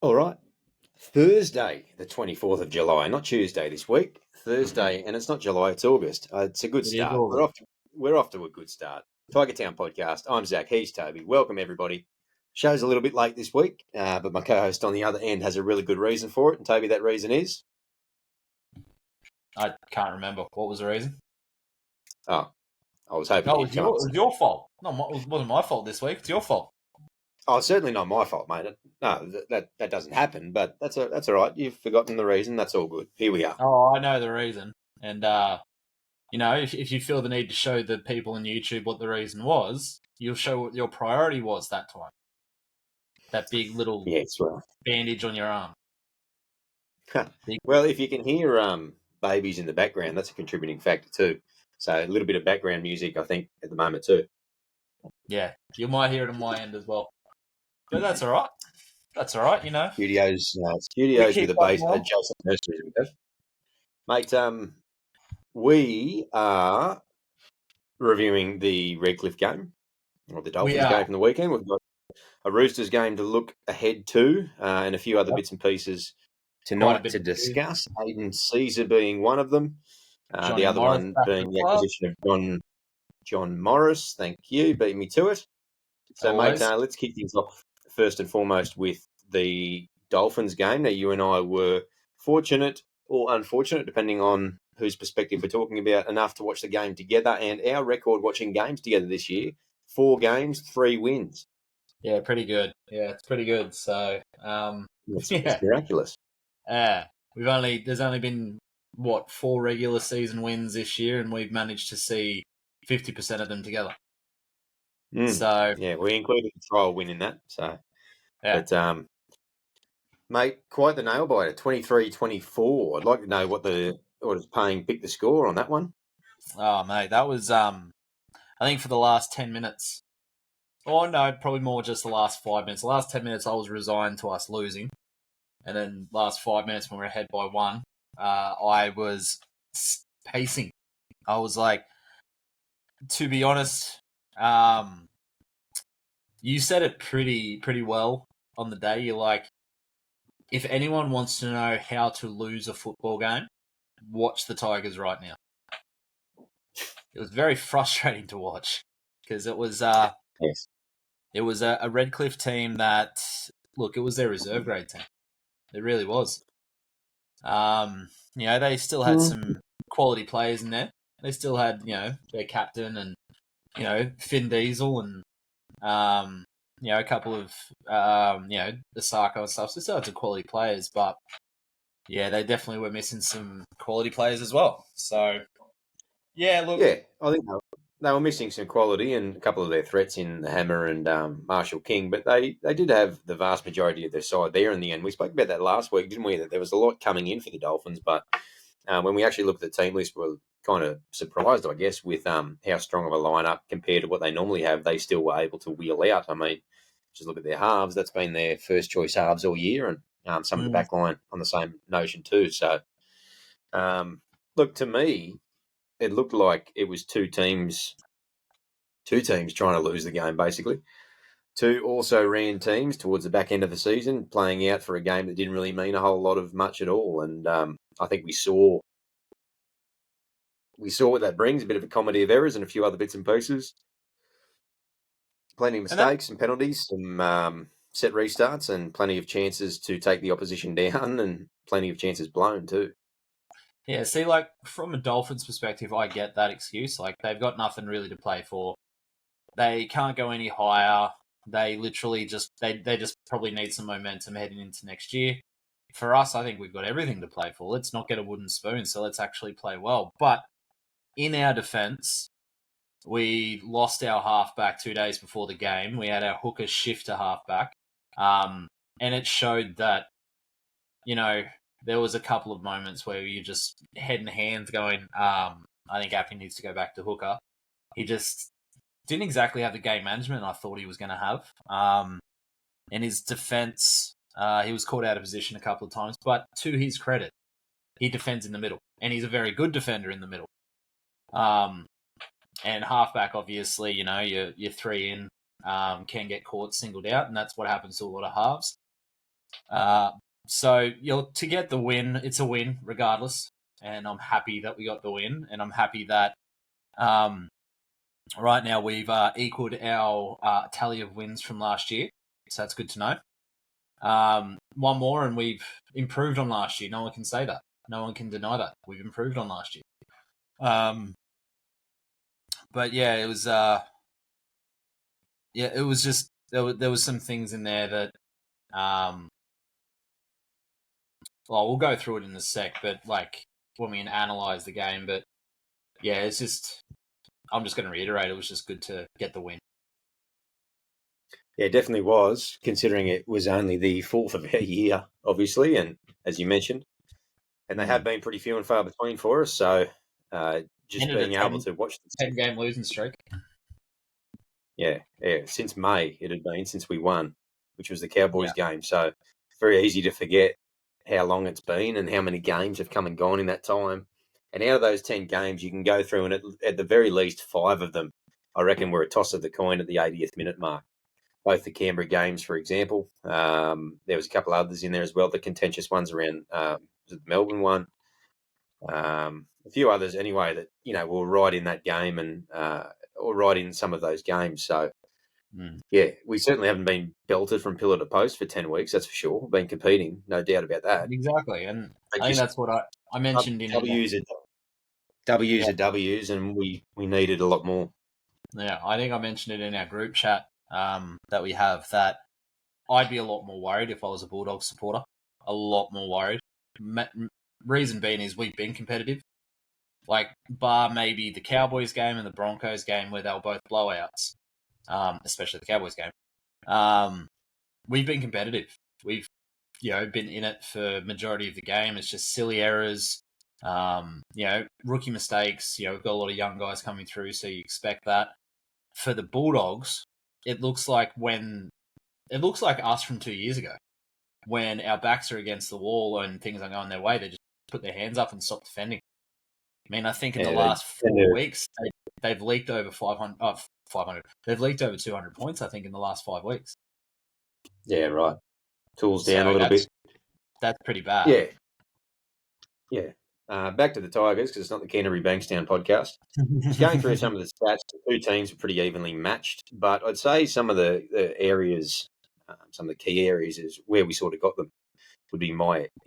All right. Thursday, the 24th of July, not Tuesday this week. Thursday, and it's not July, it's August. It's a good It is start. August. We're off to a good start. Tiger Town podcast. I'm Zac. He's Toby. Welcome, everybody. Show's a little bit late this week, but my co-host on the other end has a really good reason for it. And Toby, that reason is? I can't remember. What was the reason? Oh, I was hoping No, you'd come up it with was your fault. No, it wasn't my fault this week. It's your fault. Oh, it's certainly not my fault, mate. No, that doesn't happen, but that's all right. You've forgotten the reason. That's all good. Here we are. Oh, I know the reason. And, if you feel the need to show the people on YouTube what the reason was, you'll show what your priority was that time. That big little Yes, well. bandage on your arm. Well, if you can hear babies in the background, that's a contributing factor too. So a little bit of background music, I think, at the moment too. Yeah, you might hear it on my end as well. But that's all right. That's all right, Studios We with keep a that base warm. adjacent nurseries we have. Mate, we are reviewing the Redcliffe game, or the We Dolphins are. game from the weekend. We've got a Roosters game to look ahead to, and a few other Yep. bits and pieces Quite a tonight bit to of news. discuss. Aiden Caesar being one of them, Johnny the other Morris one back at the being the club. acquisition of John Morris. Thank you, beat me to it. So, mate, Always. let's kick things off first and foremost with the Dolphins game. Now, you and I were fortunate or unfortunate, depending on whose perspective we're talking about, enough to watch the game together. And our record watching games together this year, 4 games, 3 wins. Yeah, pretty good. Yeah, it's pretty good. So, It's miraculous. there's only been 4 regular season wins this year, and we've managed to see 50% of them together. So Yeah, we included the trial win in that. So, yeah, but mate, quite the nail biter, 23-24. I'd like to know what is paying pick the score on that one. oh mate, that was I think for the last 10 minutes. Oh no, probably more just the last 5 minutes. The last 10 minutes, I was resigned to us losing, and then last 5 minutes when we were ahead by one, I was pacing. I was like, to be honest, you said it pretty well on the day. You're like, if anyone wants to know how to lose a football game, watch the Tigers right now. It was very frustrating to watch because it was Yes. it was a Redcliffe team that, look, it was their reserve grade team. It really was. They still had some quality players in there. They still had, their captain and, Finn Diesel and, a couple of, the Sarko and stuff. So they still had some quality players, but yeah, they definitely were missing some quality players as well. So, yeah, look. Yeah, I think they were missing some quality and a couple of their threats in the Hammer and Marshall King, but they did have the vast majority of their side there in the end. We spoke about that last week, didn't we? That there was a lot coming in for the Dolphins, but when we actually looked at the team list, we were kind of surprised, I guess, with how strong of a lineup compared to what they normally have. They still were able to wheel out. I mean, just look at their halves. That's been their first choice halves all year, and some of the back line on the same notion too. So, look, to me, it looked like it was two teams trying to lose the game, basically. Two also ran teams towards the back end of the season, playing out for a game that didn't really mean a whole lot of much at all. And I think we saw what that brings, a bit of a comedy of errors and a few other bits and pieces. Plenty of mistakes and penalties, some set restarts, and plenty of chances to take the opposition down, and plenty of chances blown too. Yeah, see, like, from a Dolphins perspective, I get that excuse. Like, they've got nothing really to play for. They can't go any higher. They literally they just probably need some momentum heading into next year. For us, I think we've got everything to play for. Let's not get a wooden spoon, so let's actually play well. But in our defence, we lost our halfback 2 days before the game. We had our hooker shift to halfback. And it showed that, there was a couple of moments where you just head and hands going, I think Appy needs to go back to hooker. He just didn't exactly have the game management I thought he was going to have. In his defence, he was caught out of position a couple of times, but to his credit, he defends in the middle, and he's a very good defender in the middle. And halfback, obviously, your 3 in can get caught singled out, and that's what happens to a lot of halves. So to get the win, it's a win regardless, and I'm happy that we got the win, and I'm happy that right now we've equaled our tally of wins from last year, so that's good to know. One more, and we've improved on last year. No one can say that. No one can deny that. We've improved on last year. But yeah, it was it was just there was some things in there that well, we'll go through it in a sec, but like when we analyze the game, but yeah, it's just I'm just going to reiterate, it was just good to get the win. Yeah, it definitely was, considering it was only the fourth of our year, obviously, and as you mentioned, and they have been pretty few and far between for us. So just Ended a being able to watch the 10 game losing streak. yeah, since May it had been since we won, which was the Cowboys Yeah. game. So it's very easy to forget how long it's been and how many games have come and gone in that time. And out of those 10 games, you can go through, and at the very least, 5 of them, I reckon, were a toss of the coin at the 80th minute mark. Both the Canberra games, for example. There was a couple others in there as well, the contentious ones around the Melbourne one. A few others anyway that, were right in that game and or right in some of those games. So, yeah, we certainly haven't been belted from pillar to post for 10 weeks, that's for sure. Been competing, no doubt about that. Exactly. And But I think just that's what I mentioned in W's are W's are W's, and we needed a lot more. Yeah, I think I mentioned it in our group chat that we have that I'd be a lot more worried if I was a Bulldogs supporter. A lot more worried. Reason being is we've been competitive. Like, bar maybe the Cowboys game and the Broncos game where they were both blowouts, especially the Cowboys game. We've been competitive. We've been in it for majority of the game. It's just silly errors, rookie mistakes. We've got a lot of young guys coming through, so you expect that. For the Bulldogs, it looks like us from 2 years ago when our backs are against the wall and things are going their way. They just put their hands up and stop defending. I mean, I think in the last 4 weeks they've leaked over 500. 500. They've leaked over 200 points. I think in the last 5 weeks. Yeah, right. Tools down a So little bit. that's pretty bad. Yeah, yeah. Back to the Tigers, because it's not the Canterbury Bankstown podcast. Just going through some of the stats, the two teams are pretty evenly matched, but I'd say some of the areas, some of the key areas is where we sort of got them would be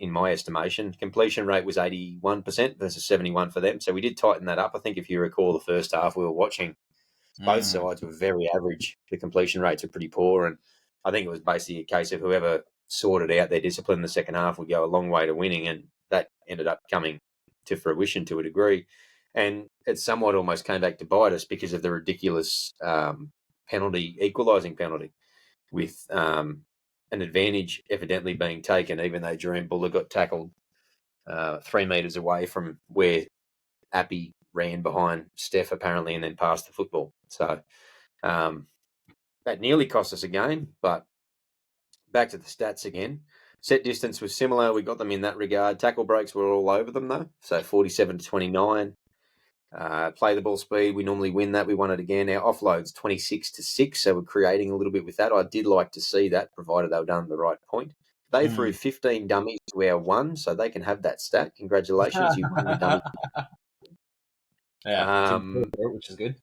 in my estimation. Completion rate was 81% versus 71 for them, so we did tighten that up. I think if you recall the first half we were watching, both sides were very average. The completion rates are pretty poor, and I think it was basically a case of whoever sorted out their discipline in the second half would go a long way to winning, and that ended up coming to fruition to a degree. And it somewhat almost came back to bite us because of the ridiculous equalising penalty, with an advantage evidently being taken, even though Jerome Buller got tackled 3 metres away from where Appy ran behind Steph apparently and then passed the football. So that nearly cost us a game, but back to the stats again. Set distance was similar. We got them in that regard. Tackle breaks were all over them though. So 47 to 29. Play the ball speed. We normally win that. We won it again. Our offloads 26 to 6. So we're creating a little bit with that. I did like to see that, provided they were done at the right point. They threw 15 dummies to our 1, so they can have that stat. Congratulations, you won your dummy. Yeah, which is good.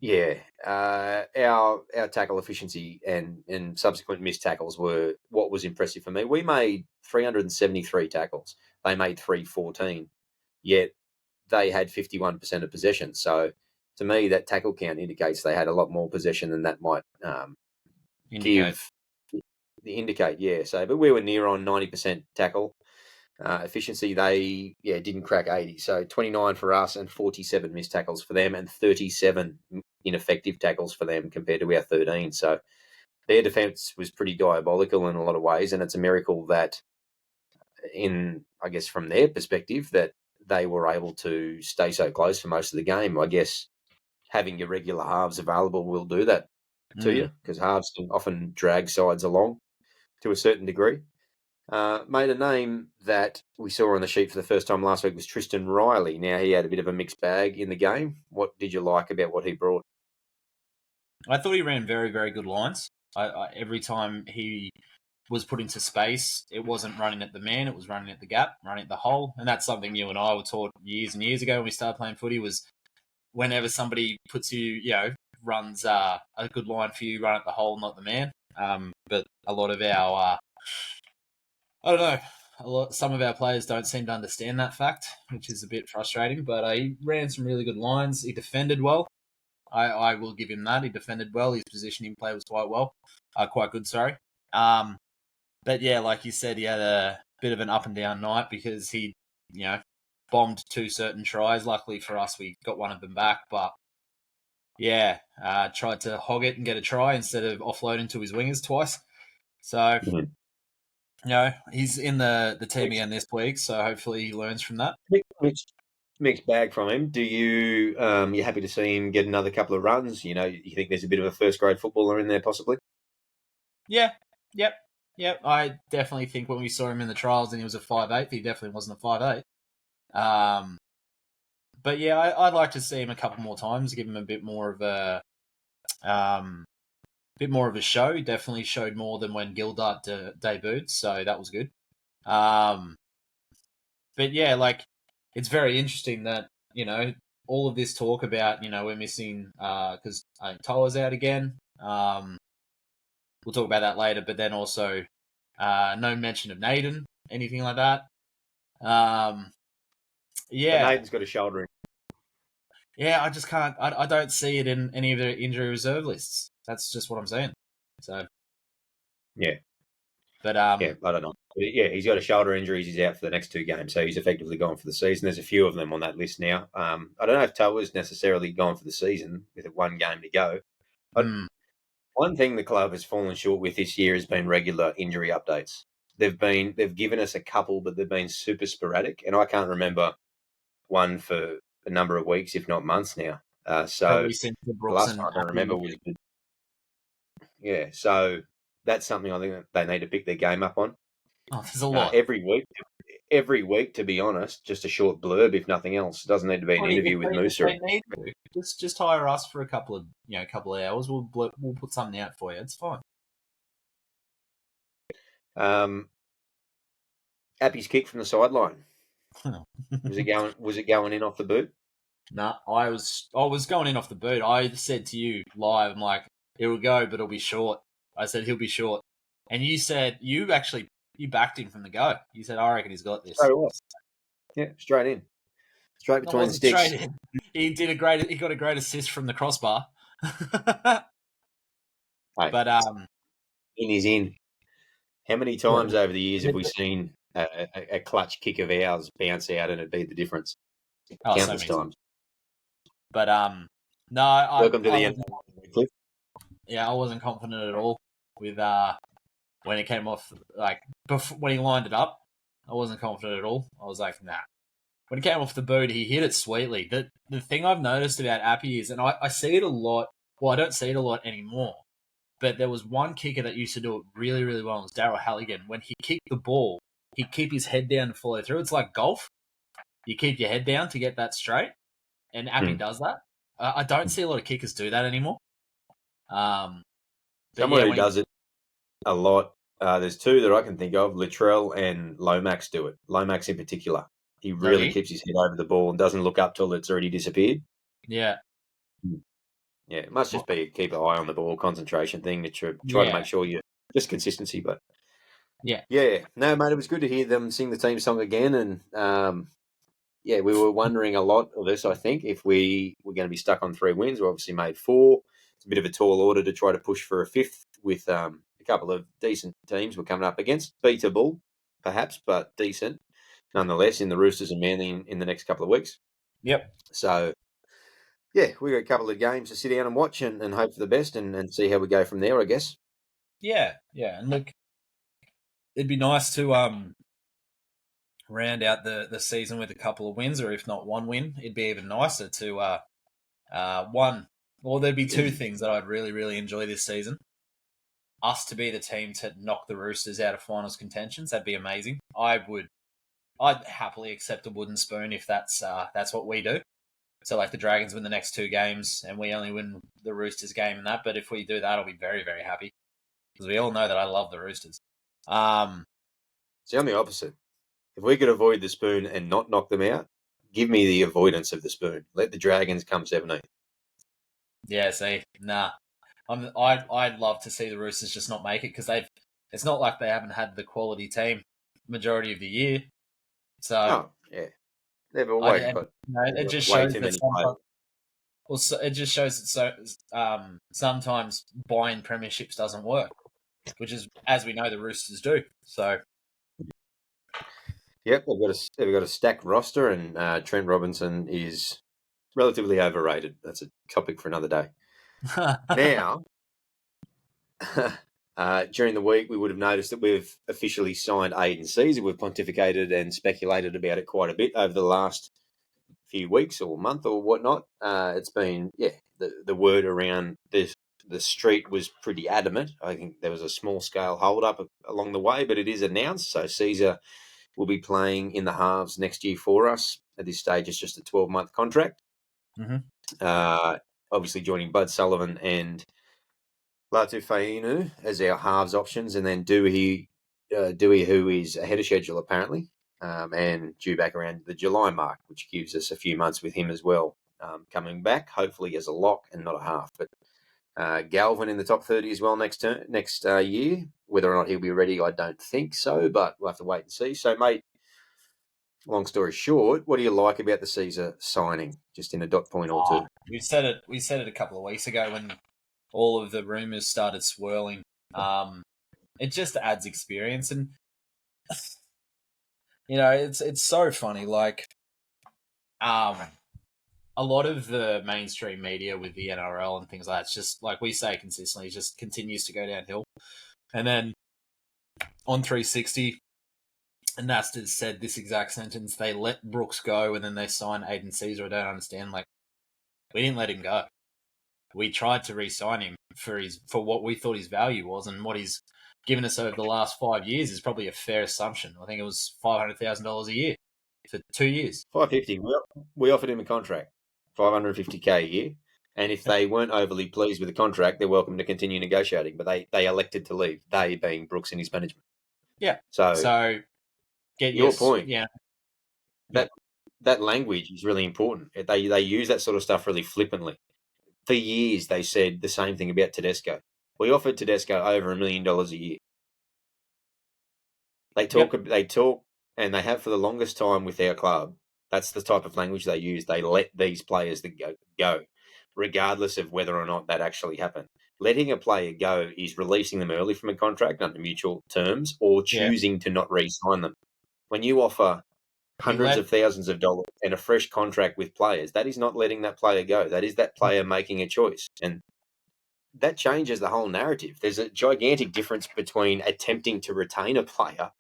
Yeah, our tackle efficiency and subsequent missed tackles were what was impressive for me. We made 373 tackles. They made 314, yet they had 51% of possession. So to me, that tackle count indicates they had a lot more possession than that might indicate. Yeah. So, but we were near on 90% tackle efficiency. They didn't crack 80. So 29 for us and 47 missed tackles for them and 37 ineffective tackles for them compared to our 13. So their defence was pretty diabolical in a lot of ways, and it's a miracle that, I guess from their perspective, that they were able to stay so close for most of the game. I guess having your regular halves available will do that to you, because halves can often drag sides along to a certain degree. Made a name that we saw on the sheet for the first time last week was Tristan Riley. Now, he had a bit of a mixed bag in the game. What did you like about what he brought? I thought he ran very, very good lines. Every time he was put into space, it wasn't running at the man, it was running at the gap, running at the hole. And that's something you and I were taught years and years ago when we started playing footy was whenever somebody puts you, runs a good line for you, run at the hole, not the man. But a lot of our, I don't know, some of our players don't seem to understand that fact, which is a bit frustrating. But he ran some really good lines. He defended well. I will give him that. He defended well. His positioning play was quite good. Sorry. But yeah, like you said, he had a bit of an up and down night because he, bombed 2 certain tries. Luckily for us, we got one of them back. But yeah, tried to hog it and get a try instead of offloading to his wingers twice. So, he's in the team again this week. So hopefully he learns from that. Mixed bag from him. Do you you happy to see him get another couple of runs? You think there's a bit of a first grade footballer in there possibly? Yeah. Yep. I definitely think when we saw him in the trials and he was a 5'8", he definitely wasn't a 5'8". But yeah, I'd like to see him a couple more times, give him a bit more of a show. He definitely showed more than when Gildart debuted, so that was good. But yeah, it's very interesting that all of this talk about we're missing because I think Toa's out again. We'll talk about that later, but then also no mention of Naden, anything like that. But Nathan's got a shoulder injury. Yeah, I just can't. I don't see it in any of the injury reserve lists. That's just what I'm saying. So yeah, but yeah, I don't know. Yeah, he's got a shoulder injury. He's out for the next 2 games, so he's effectively gone for the season. There's a few of them on that list now. I don't know if Toa's necessarily gone for the season with 1 game to go. But one thing the club has fallen short with this year has been regular injury updates. They've given us a couple, but they've been super sporadic, and I can't remember one for a number of weeks, if not months now. So probably since the the Brooks last and time I remember was So that's something I think that they need to pick their game up on. there's a lot. Every week, to be honest, just a short blurb, if nothing else. It doesn't need to be an interview with Musa. They need to. Just hire us for a couple of hours. We'll put something out for you. It's fine. Appy's kick from the sideline. Was it going in off the boot? No, I was going in off the boot. I said to you live, I'm like, it will go, but it'll be short. I said he'll be short, and you said you backed him from the go. You said I reckon he's got this. Yeah, straight in, straight between the sticks. Straight in. He got a great assist from the crossbar. Hey, but in is in. How many times over the years have we seen a clutch kick of ours bounce out and it be the difference? Countless times. But no, welcome to the end. Yeah, I wasn't confident at all with when it came off. When he lined it up, I wasn't confident at all. I was like, nah. When it came off the boot, he hit it sweetly. The thing I've noticed about Appy is, and I see it a lot. Well, I don't see it a lot anymore. But there was one kicker that used to do it really, really well. It was Daryl Halligan. When he kicked the ball, he'd keep his head down and follow through. It's like golf. You keep your head down to get that straight. And Appy does that. I don't see a lot of kickers do that anymore. Someone who does it a lot. There's 2 that I can think of. Latrell and Lomax do it. Lomax in particular. He really keeps his head over the ball and doesn't look up till it's already disappeared. Yeah. Yeah, it must just be keep an eye on the ball, concentration thing to try to make sure you just consistency. But yeah, no, mate, it was good to hear them sing the team song again. And we were wondering a lot of this. I think if we were going to be stuck on 3 wins, we obviously made 4. It's a bit of a tall order to try to push for a 5th with a couple of decent teams we're coming up against. Beatable, perhaps, but decent nonetheless in the Roosters and Manly in the next couple of weeks. Yep. So. Yeah, we got a couple of games to sit down and watch and hope for the best and see how we go from there, I guess. Yeah. And look, it'd be nice to round out the season with a couple of wins, or if not 1 win, it'd be even nicer to one. Well, there'd be 2 things that I'd really, really enjoy this season. Us to be the team to knock the Roosters out of finals contentions. That'd be amazing. I'd happily accept a wooden spoon if that's what we do. So, the Dragons win the next 2 games and we only win the Roosters game and that. But if we do that, I'll be very, very happy. Because we all know that I love the Roosters. See, I'm the opposite. If we could avoid the spoon and not knock them out, give me the avoidance of the spoon. Let the Dragons come 17. Yeah, see, nah. I'd love to see the Roosters just not make it because they've. It's not like they haven't had the quality team majority of the year. So Oh, yeah. They've I always and got it just way shows too that many players. sometimes. Well, it just shows that sometimes buying premierships doesn't work, which is as we know the Roosters do. So Yep, they've got a stacked roster, and Trent Robinson is relatively overrated. That's a topic for another day. Now, during the week, we would have noticed that we've officially signed Aiden Caesar. We've pontificated and speculated about it quite a bit over the last few weeks or month or whatnot. It's been, the word around the street was pretty adamant. I think there was a small scale hold up along the way, but it is announced. So Caesar will be playing in the halves next year for us. At this stage, it's just a 12-month contract. mm-hmm. Obviously, joining Bud Sullivan and Latu Fainu as our halves options, and then Dewey, who is ahead of schedule apparently, and due back around the July mark, which gives us a few months with him as well, coming back, hopefully as a lock and not a half. But Galvin in the top 30 as well next year. Whether or not he'll be ready, I don't think so, but we'll have to wait and see. So, mate, long story short, what do you like about the Caesar signing? Just in a dot point or two. We said it. We said it a couple of weeks ago when all of the rumors started swirling. It just adds experience, and it's so funny. Like, a lot of the mainstream media with the NRL and things like that, it's just like we say consistently, it just continues to go downhill. And then on 360, Nastas said this exact sentence: they let Brooks go, and then they sign Aiden Caesar. I don't understand. Like, we didn't let him go. We tried to re-sign him for what we thought his value was, and what he's given us over the last 5 years is probably a fair assumption. I think it was $500,000 a year for 2 years. 550. We offered him a contract, 550K a year. And if they weren't overly pleased with the contract, they're welcome to continue negotiating. But they elected to leave, they being Brooks and his management. Yeah. So Get your point, yeah. that language is really important. They use that sort of stuff really flippantly. For years, they said the same thing about Tedesco. We offered Tedesco over $1 million a year. They talk, and they have for the longest time with our club. That's the type of language they use. They let these players go, regardless of whether or not that actually happened. Letting a player go is releasing them early from a contract under mutual terms or choosing to not re-sign them. When you offer hundreds of thousands of dollars and a fresh contract with players, that is not letting that player go. That is that player making a choice. And that changes the whole narrative. There's a gigantic difference between attempting to retain a player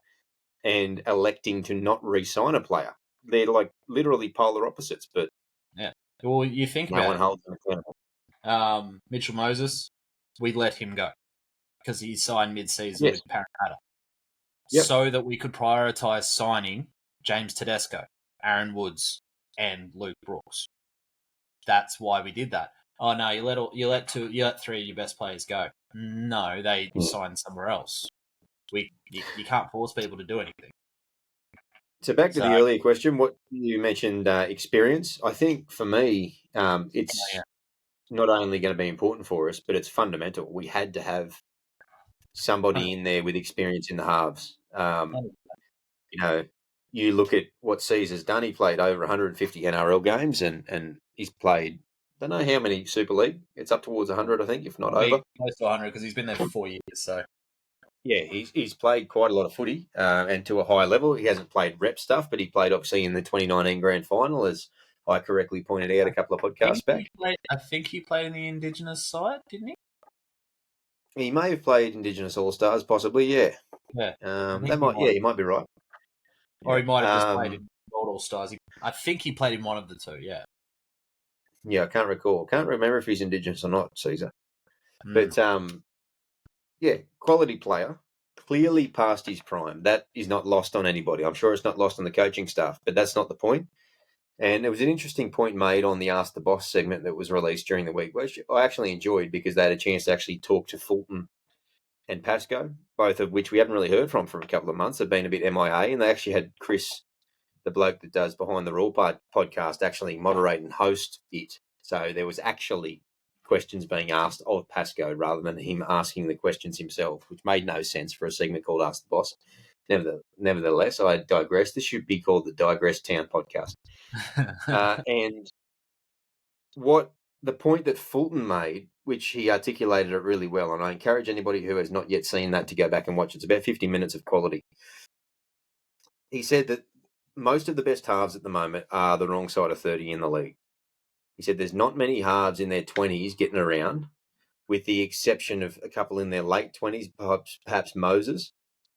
and electing to not re-sign a player. They're like literally polar opposites, but Yeah. Well, you think no one about holds them accountable. it. Mitchell Moses, we let him go because he signed mid-season with Parramatta, so that we could prioritise signing James Tedesco, Aaron Woods, and Luke Brooks. That's why we did that. Oh no, you let 3 of your best players go. No, they signed somewhere else. You can't force people to do anything. So back to the earlier question, what you mentioned, experience. I think for me, it's not only going to be important for us, but it's fundamental. We had to have somebody in there with experience in the halves. You look at what Caesar's done. He played over 150 NRL games, and he's played, I don't know how many Super League. It's up towards 100, I think, if not over. Close to 100 because he's been there for 4 years. So yeah, he's played quite a lot of footy, and to a high level. He hasn't played rep stuff, but he played obviously in the 2019 grand final, as I correctly pointed out a couple of podcasts back. I think he played in the Indigenous side, didn't he? He may have played Indigenous All Stars, possibly. Yeah. He might be right. Or he might have just played in Gold All Stars. I think he played in one of the two. Yeah. Yeah, I can't recall. Can't remember if he's Indigenous or not, Caesar. But quality player, clearly past his prime. That is not lost on anybody. I'm sure it's not lost on the coaching staff, but that's not the point. And there was an interesting point made on the Ask the Boss segment that was released during the week, which I actually enjoyed because they had a chance to actually talk to Fulton and Pascoe, both of which we haven't really heard from for a couple of months. They've been a bit MIA, and they actually had Chris, the bloke that does Behind the Rule podcast, actually moderate and host it. So there was actually questions being asked of Pascoe rather than him asking the questions himself, which made no sense for a segment called Ask the Boss. Nevertheless, I digress. This should be called the Digress Town podcast. And what the point that Fulton made, which he articulated it really well, and I encourage anybody who has not yet seen that to go back and watch it. It's about 50 minutes of quality. He said that most of the best halves at the moment are the wrong side of 30 in the league. He said there's not many halves in their 20s getting around, with the exception of a couple in their late 20s, perhaps Moses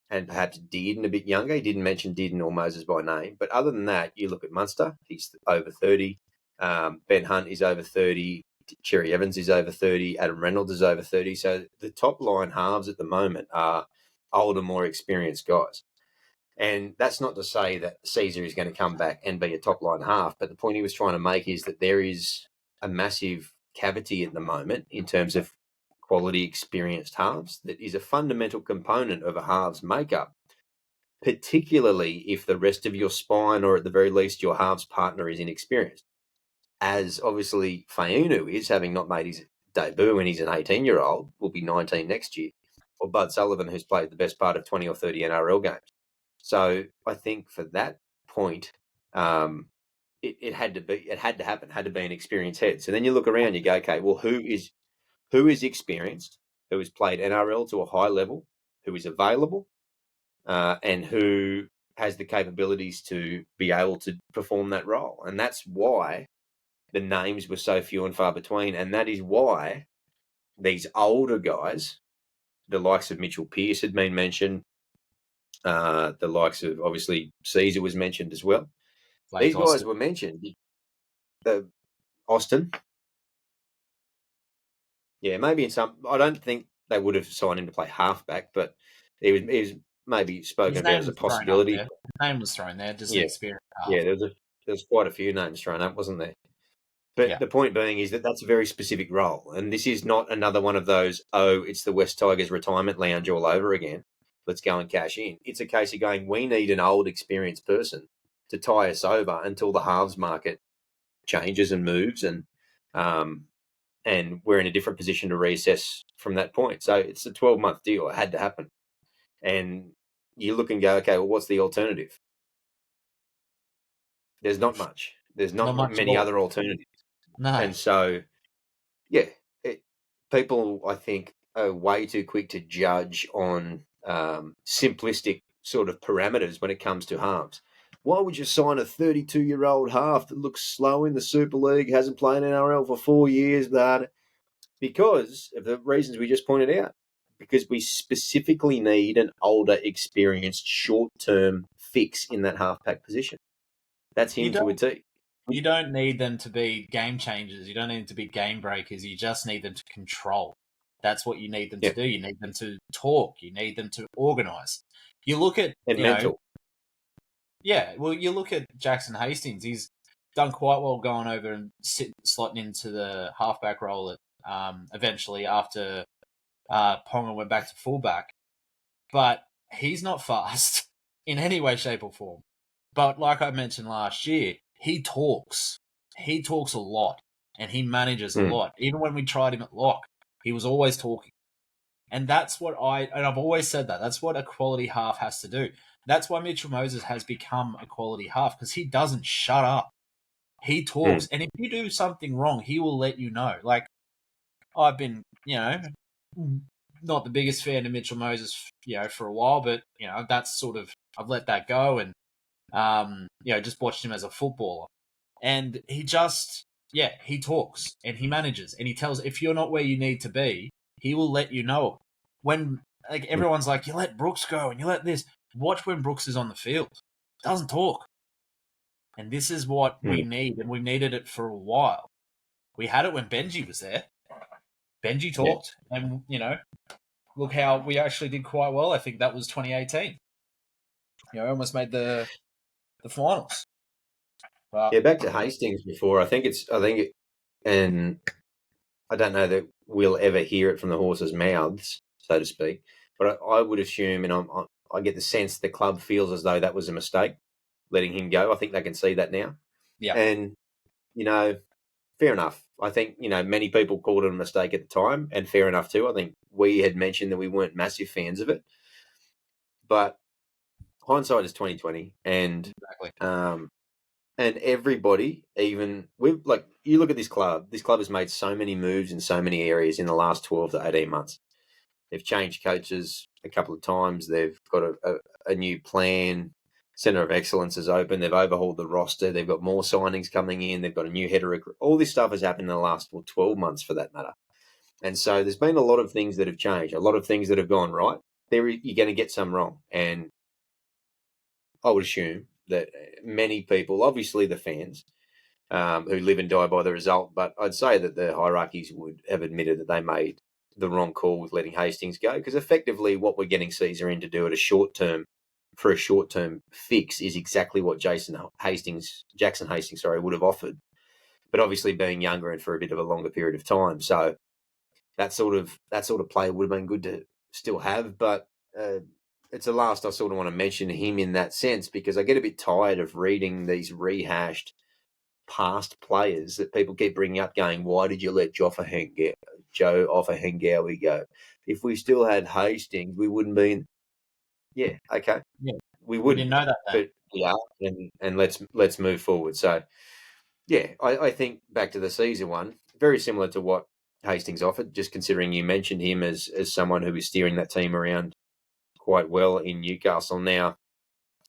and perhaps Dearden a bit younger. He didn't mention Dearden or Moses by name. But other than that, you look at Munster, he's over 30. Ben Hunt is over 30. Cherry Evans is over 30. Adam Reynolds is over 30. So the top line halves at the moment are older, more experienced guys. And that's not to say that Caesar is going to come back and be a top line half. But the point he was trying to make is that there is a massive cavity at the moment in terms of quality experienced halves that is a fundamental component of a halves makeup, particularly if the rest of your spine or at the very least your halves partner is inexperienced. As obviously Fainu is, having not made his debut and he's an 18-year-old, will be 19 next year, or Bud Sullivan, who's played the best part of 20 or 30 NRL games. So I think for that point, it had to happen, had to be an experienced head. So then you look around, you go, okay, well, who is experienced, who has played NRL to a high level, who is available, and who has the capabilities to be able to perform that role. And that's why the names were so few and far between. And that is why these older guys, the likes of Mitchell Pearce had been mentioned, the likes of, obviously, Caesar was mentioned as well. These guys were mentioned. Austin. Yeah, maybe in some. I don't think they would have signed him to play halfback, but he was maybe spoken about as a possibility. His name was thrown there, just Yeah. the experience. Yeah, there's quite a few names thrown up, wasn't there? But the point being is that that's a very specific role, and this is not another one of those, it's the West Tigers retirement lounge all over again. Let's go and cash in. It's a case of going, we need an old, experienced person to tie us over until the halves market changes and moves, and we're in a different position to reassess from that point. So it's a 12-month deal. It had to happen. And you look and go, okay, well, what's the alternative? There's not much. There's not many other alternatives. No. And so, yeah, people, I think, are way too quick to judge on simplistic sort of parameters when it comes to halves. Why would you sign a 32-year-old half that looks slow in the Super League, hasn't played NRL for 4 years? Because of the reasons we just pointed out. Because we specifically need an older, experienced, short-term fix in that halfback position. That's him to a T. You don't need them to be game changers. You don't need them to be game breakers. You just need them to control. That's what you need them to do. You need them to talk. You need them to organise. You look at... mental. Yeah, well, you look at Jackson Hastings. He's done quite well going over and slotting into the halfback role eventually after Ponga went back to fullback. But he's not fast in any way, shape or form. But like I mentioned last year, he talks. He talks a lot, and he manages a lot. Even when we tried him at lock, he was always talking. And that's what I've always said that's what a quality half has to do. That's why Mitchell Moses has become a quality half, because he doesn't shut up. He talks. And if you do something wrong, he will let you know. Like, I've been, not the biggest fan of Mitchell Moses, for a while, but, that's sort of, I've let that go and, just watched him as a footballer. And he just, he talks and he manages and he tells, if you're not where you need to be, he will let you know. When everyone's like, you let Brooks go and you let this, watch when Brooks is on the field. Doesn't talk. And this is what we need, and we needed it for a while. We had it when Benji was there. Benji talked, and, look how we actually did quite well. I think that was 2018. Almost made the finals. But, back to Hastings before. And I don't know that we'll ever hear it from the horses' mouths, so to speak. But I would assume, and I get the sense the club feels as though that was a mistake, letting him go. I think they can see that now. Yeah. And, fair enough. I think, many people called it a mistake at the time, and fair enough too. I think we had mentioned that we weren't massive fans of it. But hindsight is 2020, Exactly. and everybody, even we've like you look at this club. This club has made so many moves in so many areas in the last 12 to 18 months. They've changed coaches a couple of times. They've got a new plan. Center of excellence is open. They've overhauled the roster. They've got more signings coming in. They've got a new head of recruit. All this stuff has happened in the last 12 months, for that matter. And so there's been a lot of things that have changed, a lot of things that have gone right. You're going to get some wrong, and I would assume that many people, obviously the fans, who live and die by the result, but I'd say that the hierarchies would have admitted that they made the wrong call with letting Hastings go, because effectively what we're getting Caesar in to do at a short term fix is exactly what Jackson Hastings, would have offered, but obviously being younger and for a bit of a longer period of time. So that sort of play would have been good to still have, but it's a last I sort of want to mention him in that sense, because I get a bit tired of reading these rehashed past players that people keep bringing up, going, "Why did you let Joe Offahengawi go? If we still had Hastings, we wouldn't be in." Yeah, okay, Yeah. we We didn't wouldn't, know that then. but we are, and let's move forward. So yeah, I think back to the Caesar one, very similar to what Hastings offered. Just considering you mentioned him as someone who is steering that team around quite well in Newcastle. Now,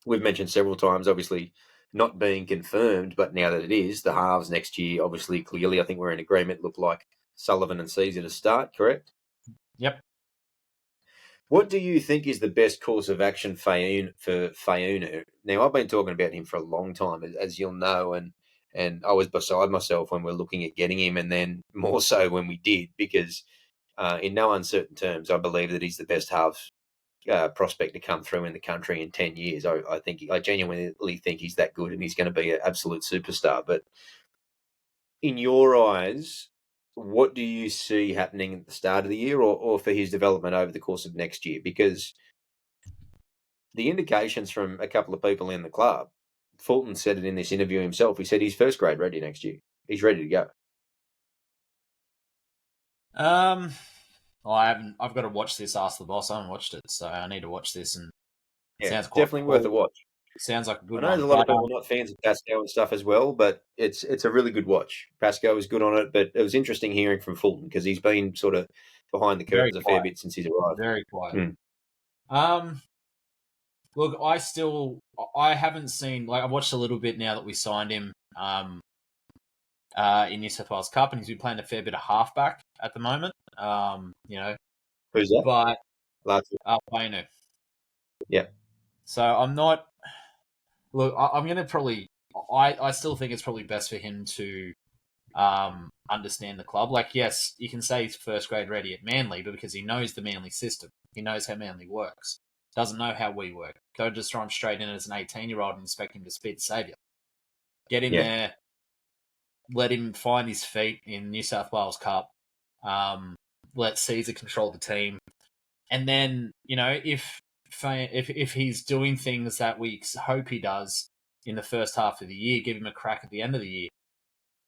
we've mentioned several times, obviously not being confirmed, but now that it is, the halves next year, obviously, clearly, I think we're in agreement, look like Sullivan and Caesar to start, correct? Yep. What do you think is the best course of action for Fayunu? Now, I've been talking about him for a long time, as you'll know, and I was beside myself when we are looking at getting him, and then more so when we did, because in no uncertain terms, I believe that he's the best halves prospect to come through in the country in 10 years. I genuinely think he's that good, and he's going to be an absolute superstar. But in your eyes, what do you see happening at the start of the year, or for his development over the course of next year? Because the indications from a couple of people in the club, Fulton said it in this interview himself. He said he's first grade ready next year. He's ready to go. Well, I haven't. I've got to watch this. Ask the Boss. I haven't watched it, so I need to watch this. And it Yeah, sounds quite definitely worth a cool. watch. Sounds like a I good know there's one. a lot of But people not fans of Pascal and stuff as well, but it's a really good watch. Pascal was good on it, but it was interesting hearing from Fulton, because he's been sort of behind the very curtains a fair quiet. bit since he's arrived. Very quiet. Mm. Um, Look, I haven't seen, like, I've watched a little bit now that we signed him. In New South Wales Cup, and he's been playing a fair bit of halfback at the moment. Who's that? But Last Wainu. Yeah. So I'm not. Look, I'm going to probably. I still think it's probably best for him to understand the club. Like, yes, you can say he's first grade ready at Manly, but because he knows the Manly system, he knows how Manly works. Doesn't know how we work. Don't just throw him straight in as an 18-year-old and expect him to speed the saviour. Get him there. Let him find his feet in New South Wales Cup. Let Caesar control the team, and then if he's doing things that we hope he does in the first half of the year, give him a crack at the end of the year.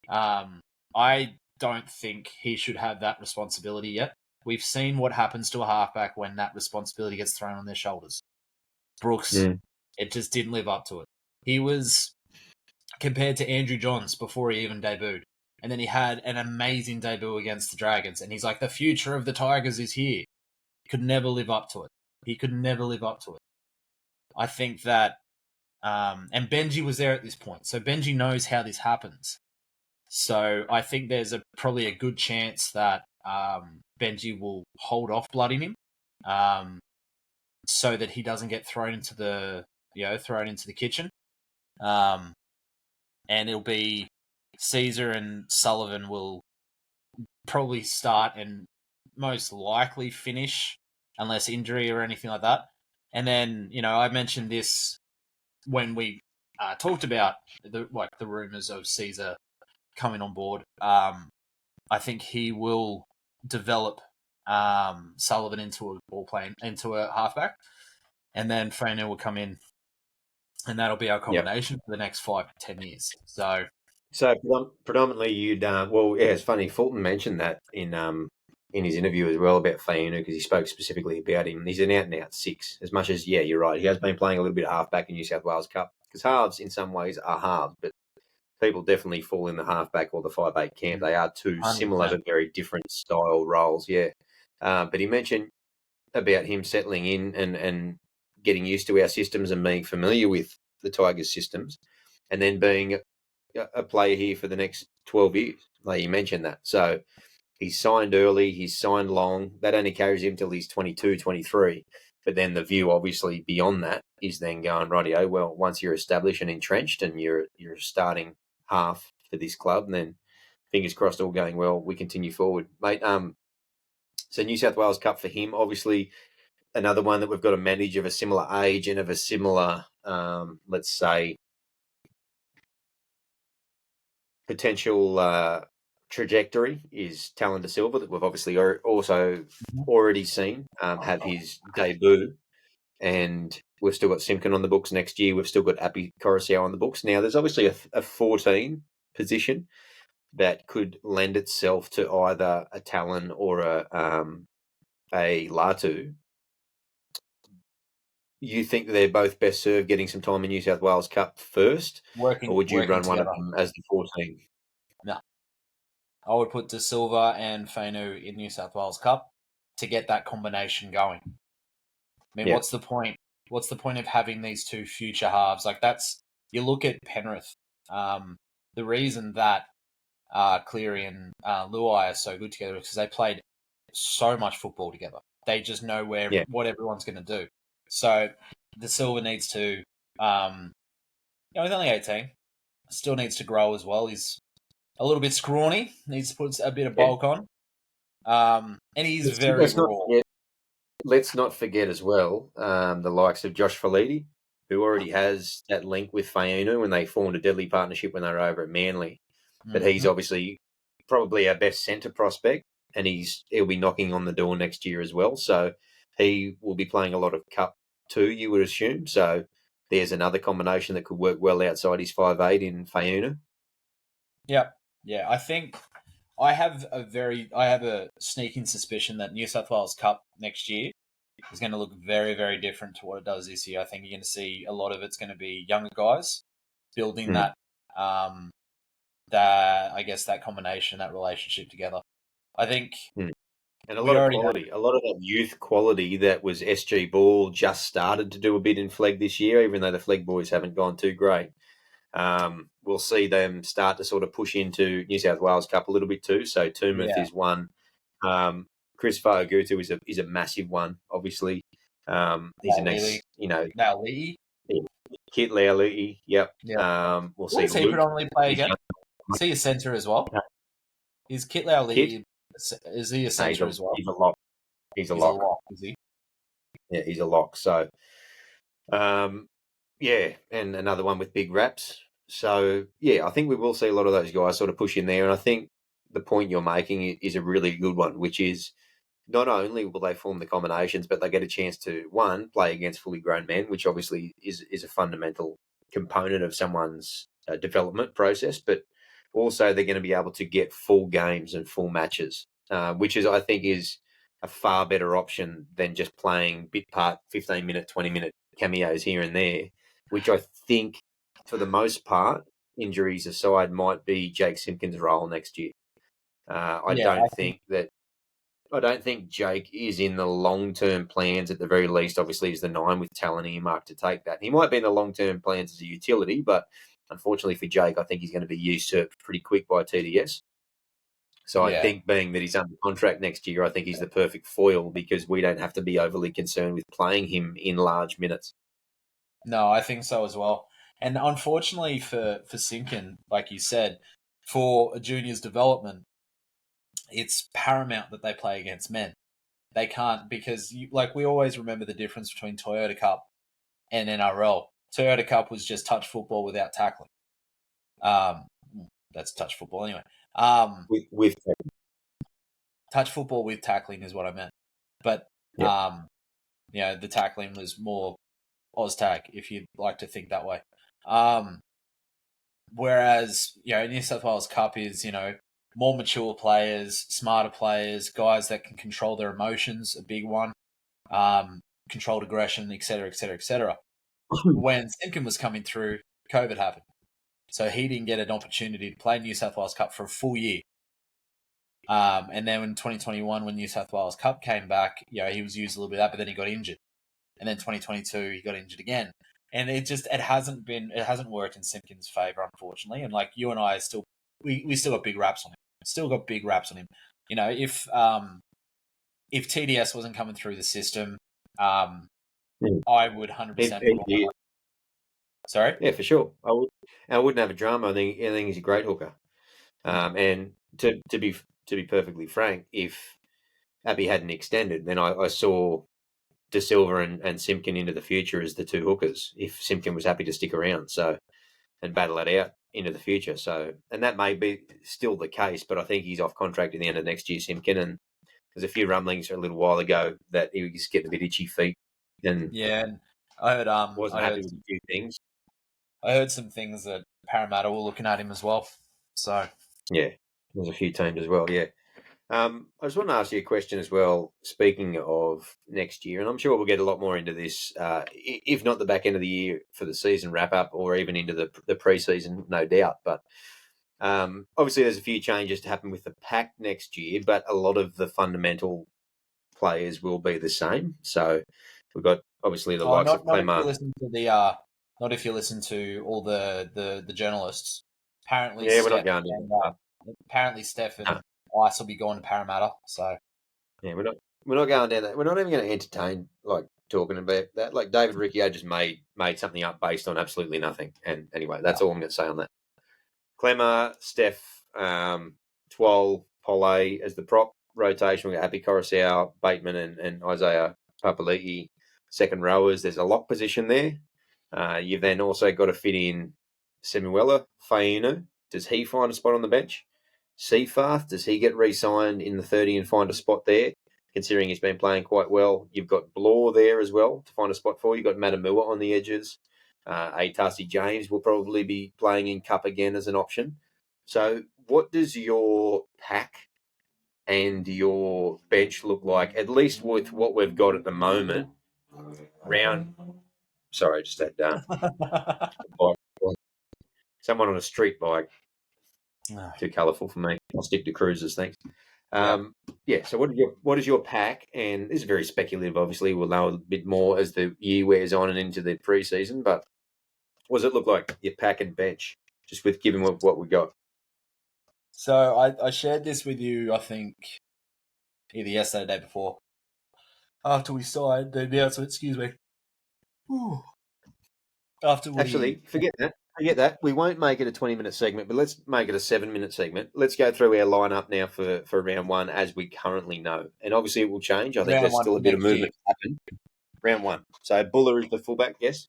I don't think he should have that responsibility yet. We've seen what happens to a halfback when that responsibility gets thrown on their shoulders. Brooks, it just didn't live up to it. He was compared to Andrew Johns before he even debuted. And then he had an amazing debut against the Dragons. And he's like, the future of the Tigers is here. He could never live up to it. He could never live up to it. I think that, and Benji was there at this point. So Benji knows how this happens. So I think there's probably a good chance that Benji will hold off blooding him, so that he doesn't get thrown into the kitchen. And it'll be Caesar and Sullivan will probably start and most likely finish, unless injury or anything like that. And then, I mentioned this when we talked about the rumors of Caesar coming on board. I think he will develop Sullivan into a halfback, and then Fainu will come in, and that'll be our Yep. combination for the next 5 to 10 years. So So predominantly, you'd well, yeah, it's funny. Fulton mentioned that in his interview as well about Fayunu because he spoke specifically about him. He's an out and out six. As much as you're right, he has been playing a little bit of halfback in New South Wales Cup because halves in some ways are halves, but people definitely fall in the halfback or the 5'8" camp. They are two similar 100%. but very different style roles. Yeah, but he mentioned about him settling in and getting used to our systems and being familiar with the Tigers' systems, and then being a player here for the next 12 years. Like you mentioned that. So he's signed early, he's signed long. That only carries him till he's 22, 23. But then the view, obviously, beyond that is then going, rightio, well, once you're established and entrenched and you're starting half for this club, then fingers crossed, all going well, we continue forward. Mate, so New South Wales Cup for him, obviously, another one that we've got to manage of a similar age and of a similar, let's say, potential trajectory is Talon De Silva that we've obviously also already seen have his debut, and we've still got Simkin on the books next year. We've still got Appy Coruscant on the books. Now, there's obviously a 14 position that could lend itself to either a Talon or a Latu. You think they're both best served getting some time in New South Wales Cup first, or would you working run one of together. them as the 14? No, I would put De Silva and Fainu in New South Wales Cup to get that combination going. I mean, Yeah, what's the point? What's the point of having these two future halves? Like you look at Penrith. The reason that Cleary and Luai are so good together is because they played so much football together. They just know yeah. what everyone's going to do. So De Silva needs to, he's only 18, still needs to grow as well. He's a little bit scrawny, needs to put a bit of Yeah. bulk on, and he's Let's, very let's not raw. forget. Let's not forget as well the likes of Josh Felitti, who already has that link with Fayenu when they formed a deadly partnership when they were over at Manly. But he's Mm-hmm. obviously probably our best centre prospect, and he'll be knocking on the door next year as well. So he will be playing a lot of cup too, you would assume. So there's another combination that could work well outside his 5'8" in Fayenu. Yep. Yeah, I think I have a sneaking suspicion that New South Wales Cup next year is going to look very, very different to what it does this year. I think you're going to see a lot of it's going to be younger guys building Hmm. um, that I guess that combination, that relationship together. I think Hmm. And a we lot of already know. quality, a lot of that youth quality that was SG Ball just started to do a bit in Flegg this year, even though the Flegg boys haven't gone too great. We'll see them start to sort of push into New South Wales Cup a little bit too. So Tumouth Yeah, is one. Chris Faragutu is a massive one, obviously. He's a Lily, next, Lee. Kit Lauli. Yep. Yeah. We'll What see does he Luke. predominantly play He's again? young. Is he a centre as well? Is Kit Lau Kit. Lee? Is he a No, centre as well? he's a lock. He's a He's a lock. lock, is he? Yeah, he's a lock. So, um, yeah, and another one with big raps. So, yeah, I think we will see a lot of those guys sort of push in there. And I think the point you're making is a really good one, which is not only will they form the combinations, but they get a chance to, one, play against fully grown men, which obviously is a fundamental component of someone's development process, but also they're going to be able to get full games and full matches, which is, I think, is a far better option than just playing bit part 15-minute, 20-minute cameos here and there, which I think, for the most part, injuries aside, might be Jake Simpkins' role next year. I Yeah, don't think that I don't think Jake is in the long term plans at the very least. Obviously, he's the 9 with talent earmarked to take that. He might be in the long term plans as a utility, but unfortunately for Jake, I think he's going to be usurped pretty quick by TDS. So I yeah. think being that he's under contract next year, I think he's the perfect foil because we don't have to be overly concerned with playing him in large minutes. No, I think so as well. And unfortunately for Simkin, like you said, for a junior's development, it's paramount that they play against men. They can't because like we always remember the difference between Toyota Cup and NRL. Toyota Cup was just touch football without tackling. Um, that's touch football anyway. Um, With touch football with tackling is what I meant. But Yep. the tackling was more Oztag, if you'd like to think that way. Whereas, New South Wales Cup is, more mature players, smarter players, guys that can control their emotions, a big one, controlled aggression, etc., etc., etc. When Simpkin was coming through, COVID happened. So he didn't get an opportunity to play New South Wales Cup for a full year. And then in 2021, when New South Wales Cup came back, he was used a little bit of that, but then he got injured. And then 2022, he got injured again. And it hasn't worked in Simpkins' favour, unfortunately. And like you and I we still got big raps on him. Still got big raps on him. If TDS wasn't coming through the system, I would 100%. Sorry? Yeah, for sure. I wouldn't have a drama. I think he's a great hooker. And to be perfectly frank, if Abbey hadn't extended, then I saw De Silva and Simpkin into the future as the two hookers. If Simpkin was happy to stick around, and battle it out into the future. So, and that may be still the case, but I think he's off contract at the end of next year, Simpkin. And there's a few rumblings a little while ago that he was getting a bit itchy feet, and and I heard wasn't happy with a few things. I heard some things that Parramatta were looking at him as well. So yeah, there's a few teams as well. Yeah. I just want to ask you a question as well. Speaking of next year, and I'm sure we'll get a lot more into this, if not the back end of the year for the season wrap up, or even into the pre-season, no doubt. But obviously, there's a few changes to happen with the pack next year, but a lot of the fundamental players will be the same. So we've got obviously the likes of Clemmer. Not if you listen to all the journalists. Apparently, we're not going to. Apparently, Steph and Ice will be going to Parramatta. So yeah, we're not going down that. We're not even going to entertain talking about that. Like David Ricciardo just made something up based on absolutely nothing. And anyway, that's all I'm going to say on that. Clemmer, Steph, Twal, Polay as the prop rotation. We've got Happy Coruscant, Bateman, and Isaiah Papali'i, second rowers. There's a lock position there. You've then also got to fit in Semuela, Fainu. Does he find a spot on the bench? Seafarth, does he get re-signed in the 30 and find a spot there, considering he's been playing quite well? You've got Blore there as well to find a spot for. You've got Matamua on the edges. Tarsi James will probably be playing in Cup again as an option. So what does your pack and your bench look like, at least with what we've got at the moment? Sorry, I just had someone on a street bike. Too colourful for me. I'll stick to cruisers, thanks. So what is your pack? And this is very speculative, obviously. We'll know a bit more as the year wears on and into the pre-season, but what does it look like, your pack and bench, just with given what we got? So I shared this with you, I think, either yesterday or the day before. After we signed the announcement, excuse me. Actually, forget that. We won't make it a 20-minute segment, but let's make it a 7-minute segment. Let's go through our lineup now for round one as we currently know. And obviously it will change. I think there's still a bit of movement to happen. Round one. So Buller is the fullback, yes?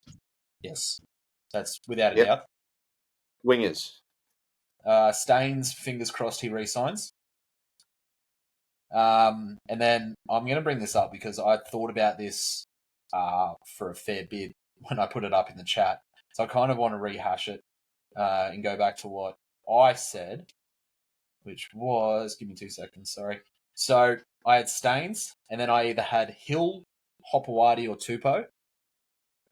Yes. That's without a doubt. Wingers. Staines, fingers crossed he re-signs. And then I'm going to bring this up because I thought about this for a fair bit when I put it up in the chat. So I kind of want to rehash it and go back to what I said, which was, give me 2 seconds, sorry. So I had Staines, and then I either had Hill, Hopewadi, or Tupou.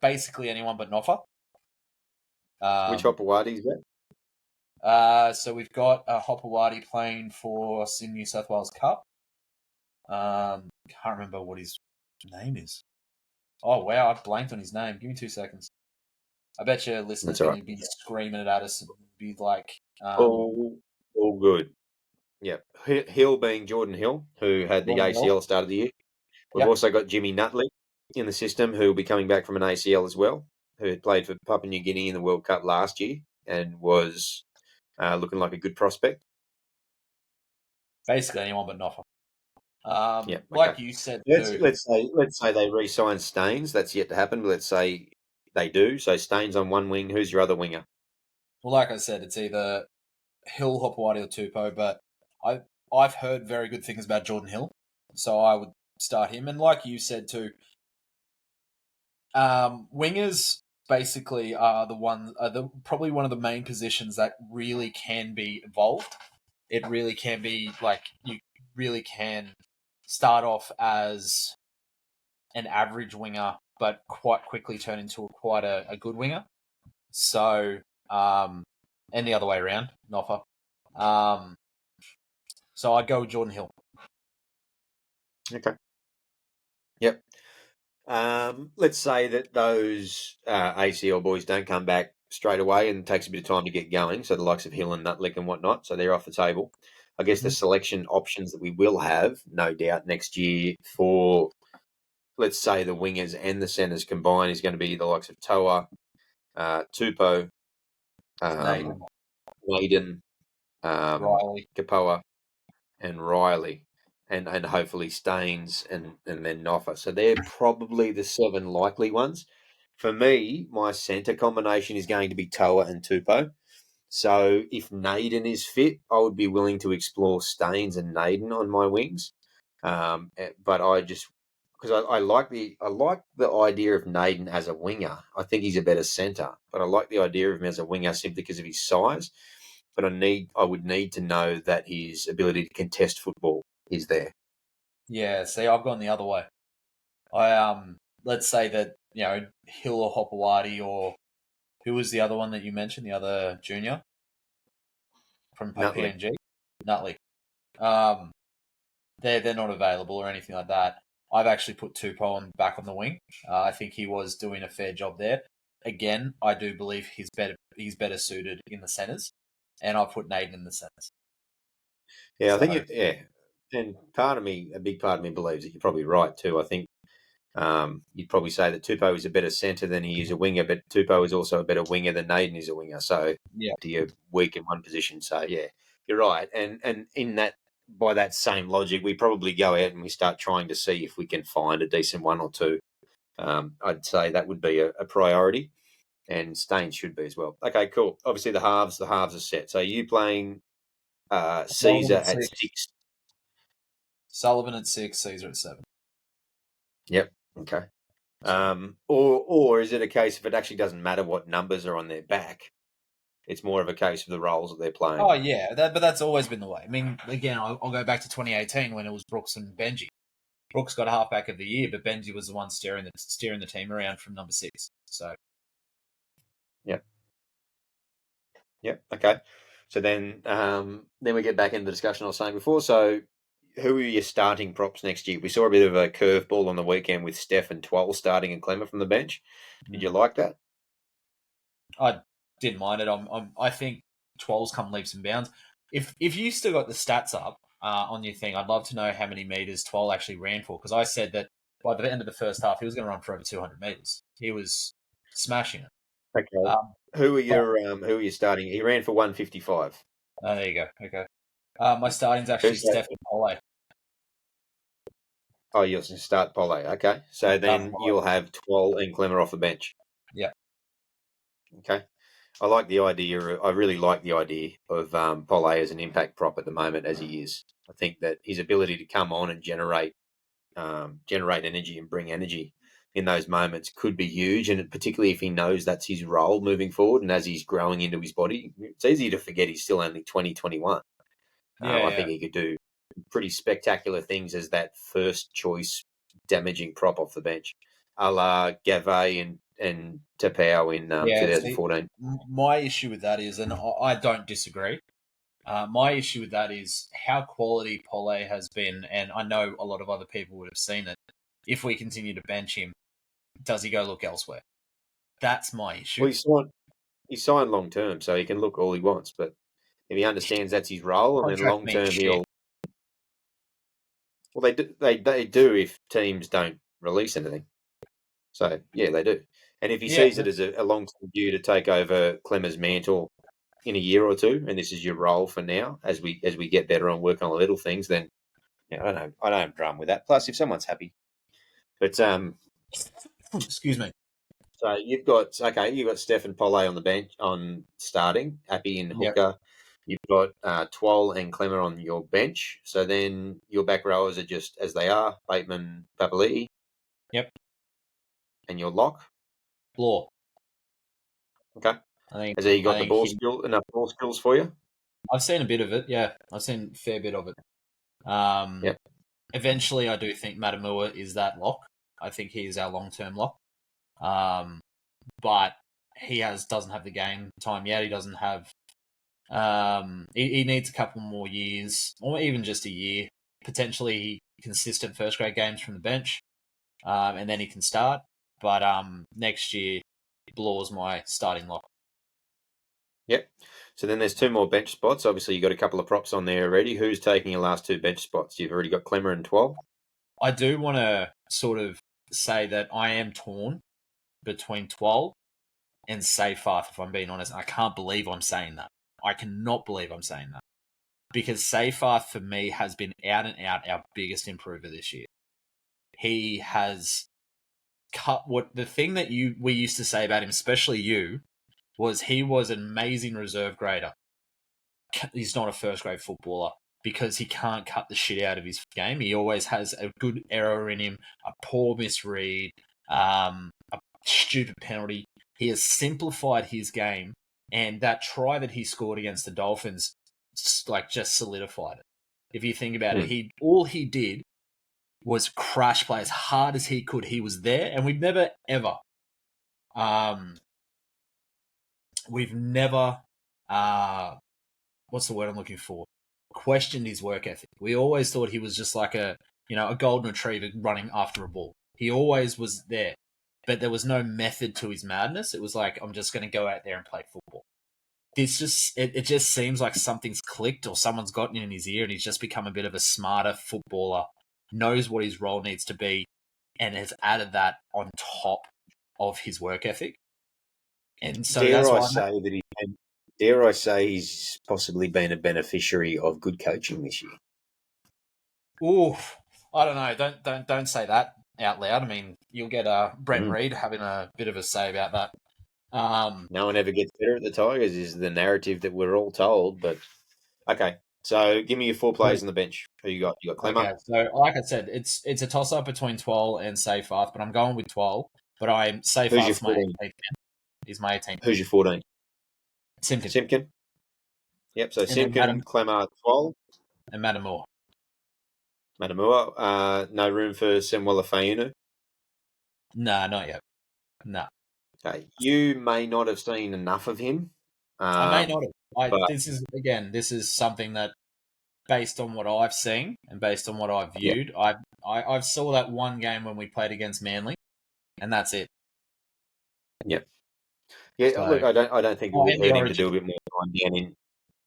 Basically anyone but Noffa. Which Hopewadi is that? So we've got Hopewadi playing for us in New South Wales Cup. Can't remember what his name is. Oh, wow, I've blanked on his name. Give me 2 seconds. I bet you listeners are going to be screaming it at us and be like... all good. Yeah. Hill being Jordan Hill, who had the ACL start of the year. We've also got Jimmy Nutley in the system, who will be coming back from an ACL as well, who had played for Papua New Guinea in the World Cup last year and was looking like a good prospect. Basically anyone but Noffa. Like you said, let's say they re-sign Staines. That's yet to happen. But let's say they do. So Staines on one wing. Who's your other winger? Well, like I said, it's either Hill, Hopewadi, or Tupou. But I've heard very good things about Jordan Hill, so I would start him. And like you said too, wingers basically are probably one of the main positions that really can be evolved. It really can be like you really can start off as an average winger, but quite quickly turn into quite a good winger. So, and the other way around, Noffa. So I'd go with Jordan Hill. Okay. Yep. Let's say that those ACL boys don't come back straight away and it takes a bit of time to get going. So the likes of Hill and Nutlick and whatnot, so they're off the table. I guess the selection options that we will have, no doubt, next year for, let's say, the wingers and the centres combined is going to be the likes of Toa, Tupou, Naden, Naden, Riley. Kapoa, and Riley, and hopefully Staines and then Noffa. So they're probably the 7 likely ones. For me, my centre combination is going to be Toa and Tupou. So if Naden is fit, I would be willing to explore Staines and Naden on my wings. But I just because I like the idea of Naden as a winger. I think he's a better centre, but I like the idea of him as a winger simply because of his size. But I would need to know that his ability to contest football is there. Yeah, see, I've gone the other way. I let's say that Hill or Hopewadi or who was the other one that you mentioned, the other junior from Nutley. PNG, Nutley. Um, they're not available or anything like that. I've actually put Tupou back on the wing. I think he was doing a fair job there. Again, I do believe he's better suited in the centres, and I've put Naden in the centres. Yeah, I think So and a big part of me believes that you're probably right too. I think you'd probably say that Tupou is a better centre than he is a winger, but Tupou is also a better winger than Naden is a winger. So yeah, you're weak in one position. So yeah, you're right. And in that, by that same logic, we probably go out and we start trying to see if we can find a decent one or two. I'd say that would be a priority, and Staines should be as well. Okay, cool. Obviously, the halves are set. So you playing Sullivan Caesar at at 6, 6. Sullivan at 6, Caesar at 7. Yep. Okay. So Or is it a case if it actually doesn't matter what numbers are on their back? It's more of a case of the roles that they're playing. oh yeah, but that's always been the way. I mean, again, I'll go back to 2018 when it was Brooks and Benji. Brooks got halfback of the year, but Benji was the one steering the team around from number 6. So Yep. Yep. Okay. So then we get back into the discussion I was saying before. So who are your starting props next year? We saw a bit of a curveball on the weekend with Steph and Twelve starting and Clemmer from the bench. Did you like that? I didn't mind it. I think 12's come leaps and bounds. If you still got the stats up on your thing, I'd love to know how many meters 12 actually ran for, because I said that by the end of the first half he was going to run for over 200 meters. He was smashing it. Okay. Um, but Who are you starting? He ran for 155. there you go. Okay. My starting's actually Who's that? Stephen Pole. Oh, you'll start Pole. Okay. I'm So starting then Pole. you'll have Twelve and Clemmer off the bench. Yeah. Okay. I like the idea. I really like the idea of Pole as an impact prop at the moment, as he is. I think that his ability to come on and generate energy and bring energy in those moments could be huge, and particularly if he knows that's his role moving forward, and as he's growing into his body, it's easy to forget he's still only 2021. Yeah, I yeah. think he could do pretty spectacular things as that first choice damaging prop off the bench, a la Gavet and Tapau in Yeah, see, 2014. my issue with that is, and I don't disagree. My issue with that is how quality Pole has been, and I know a lot of other people would have seen it. If we continue to bench him, does he go look elsewhere? That's my Well, issue. he's signed long term, so he can look all he wants. But if he understands that's his role, and then Contract long means term shit. he'll. Well, they do if teams don't release anything. So yeah, they do. And if he Yeah, sees it as a long term view to take over Clemmer's mantle in a year or two, and this is your role for now, as we get better and work on the little things, then yeah, I don't drum with that. Plus, if someone's happy, but excuse me. so you've got Steph and Pole on the bench on starting, happy in Yep. hooker. You've got Twoll and Clemmer on your bench. So then your back rowers are just as they are, Bateman, Papali'i. Yep. And your lock. Law. Okay. I think. Has he I got the think ball enough ball skills for you? I've seen a bit of it. Yeah, I've seen a fair bit of it. Yep. Eventually, I do think Matamua is that lock. I think he is our long-term lock. But he doesn't have the game time yet. He doesn't have. He needs a couple more years, or even just a year, potentially consistent first grade games from the bench, and then he can start. But next year, Blaw's my starting lock. Yep. So then there's 2 more bench spots. Obviously, you've got a couple of props on there already. Who's taking your last 2 bench spots? You've already got Clemmer and Twoll. I do want to sort of say that I am torn between Twoll and Seyfarth, if I'm being honest. I can't believe I'm saying that. I cannot believe I'm saying that. Because Seyfarth, for me, has been out and out our biggest improver this year. He has cut the thing that we used to say about him, especially you, was he was an amazing reserve grader. He's not a first grade footballer because he can't cut the shit out of his game. He always has a good error in him, a poor misread, a stupid penalty. He has simplified his game, and that try that he scored against the Dolphins, just solidified it. If you think about it, all he did was crash play as hard as he could. He was there, and we've never ever, what's the word I'm looking for? Questioned his work ethic. We always thought he was just like a golden retriever running after a ball. He always was there, but there was no method to his madness. It was like, I'm just going to go out there and play football. It just seems like something's clicked or someone's gotten in his ear and he's just become a bit of a smarter footballer, knows what his role needs to be, and has added that on top of his work ethic. And so Dare I say he's possibly been a beneficiary of good coaching this year? Ooh, I don't know. Don't say that out loud. I mean, you'll get Brent Reed having a bit of a say about that. No one ever gets better at the Tigers is the narrative that we're all told. But okay, so give me your 4 players on the bench. Who you got? You got Clemmer. Okay, so like I said, it's a toss up between Twoll and Seyfarth, but I'm going with Twoll. But Seyfarth's my 18th. He's my 18th. Who's your 14? Simpkin. Yep. So Simpkin, Clemmer, Twoll, and Matamua. No room for Semwala Fainu. Nah, not yet. Nah. Okay. You may not have seen enough of him. I may not have. This is something that, based on what I've seen and based on what I've viewed, I saw that one game when we played against Manly, and that's it. Yep. Yeah. So, look, I don't think it would hurt him to do a bit more time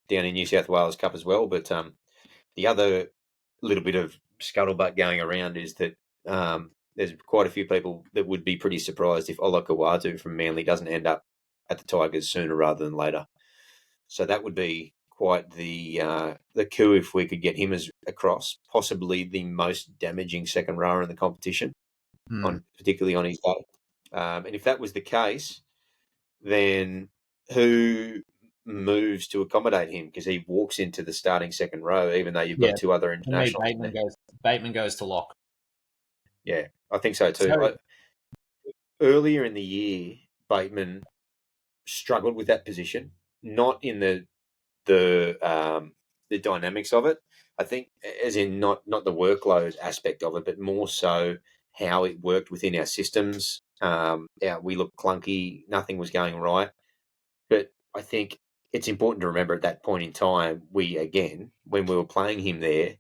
down in New South Wales Cup as well. But the other little bit of scuttlebutt going around is that there's quite a few people that would be pretty surprised if Olakau'atu from Manly doesn't end up at the Tigers sooner rather than later. So that would be quite the coup if we could get him across, possibly the most damaging second rower in the competition, particularly on his day. And if that was the case, then who moves to accommodate him? Because he walks into the starting second row, even though you've got 2 other internationals. Bateman goes to lock. Yeah, I think so too. Earlier in the year, Bateman struggled with that position, not in the dynamics of it. I think, as in not the workload aspect of it, but more so how it worked within our systems. We looked clunky, nothing was going right. But I think it's important to remember at that point in time, when we were playing him there,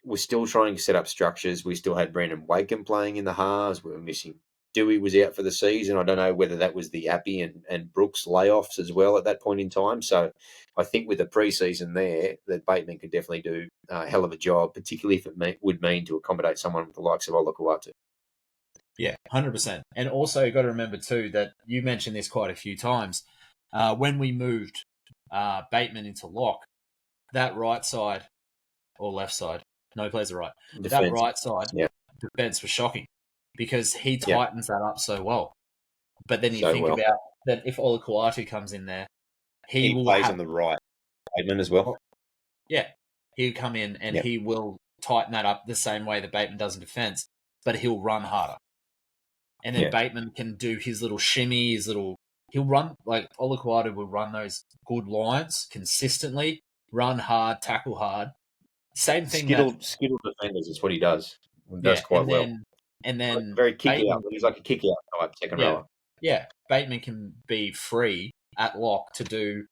we're still trying to set up structures. We still had Brandon Wakem playing in the halves. We were missing Dewey was out for the season. I don't know whether that was the Appy and Brooks layoffs as well at that point in time. So I think with the preseason there, that Bateman could definitely do a hell of a job, particularly if it would mean to accommodate someone with the likes of Olakau'atu. Yeah, 100%. And also, you've got to remember too that you mentioned this quite a few times. When we moved Bateman into lock, that right side or left side, no, he plays the right. That right side, defense was shocking because he tightens that up so well. But then you think about that if Olakau'atu comes in there, he will plays on the right. Bateman as well. Yeah, he'll come in and he will tighten that up the same way that Bateman does in defence, but he'll run harder. And then Bateman can do his little shimmy, he'll run, like Olukwadu will run those good lines consistently, run hard, tackle hard. Same thing Skittle defenders is what he does. He does quite well. And then Very kick Bateman, out. He's like a kick out type second rower. Yeah, Bateman can be free at lock to do,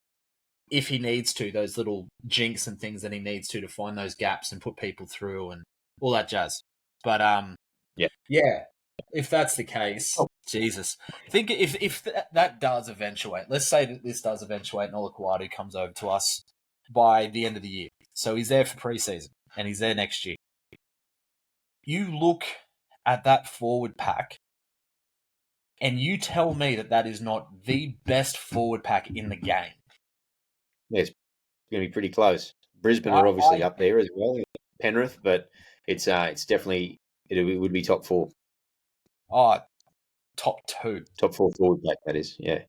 if he needs to, those little jinks and things that he needs to find those gaps and put people through and all that jazz. But yeah, if that's the case, Jesus, I think if that does eventuate, let's say that this does eventuate and Olukwadu comes over to us by the end of the year. So he's there for preseason and he's there next year. You look at that forward pack and you tell me that is not the best forward pack in the game. Yeah, it's going to be pretty close. Brisbane are obviously up there as well, Penrith, but it's definitely, it would be top 4. Oh, top 2. Top 4 forward pack, that is, yeah.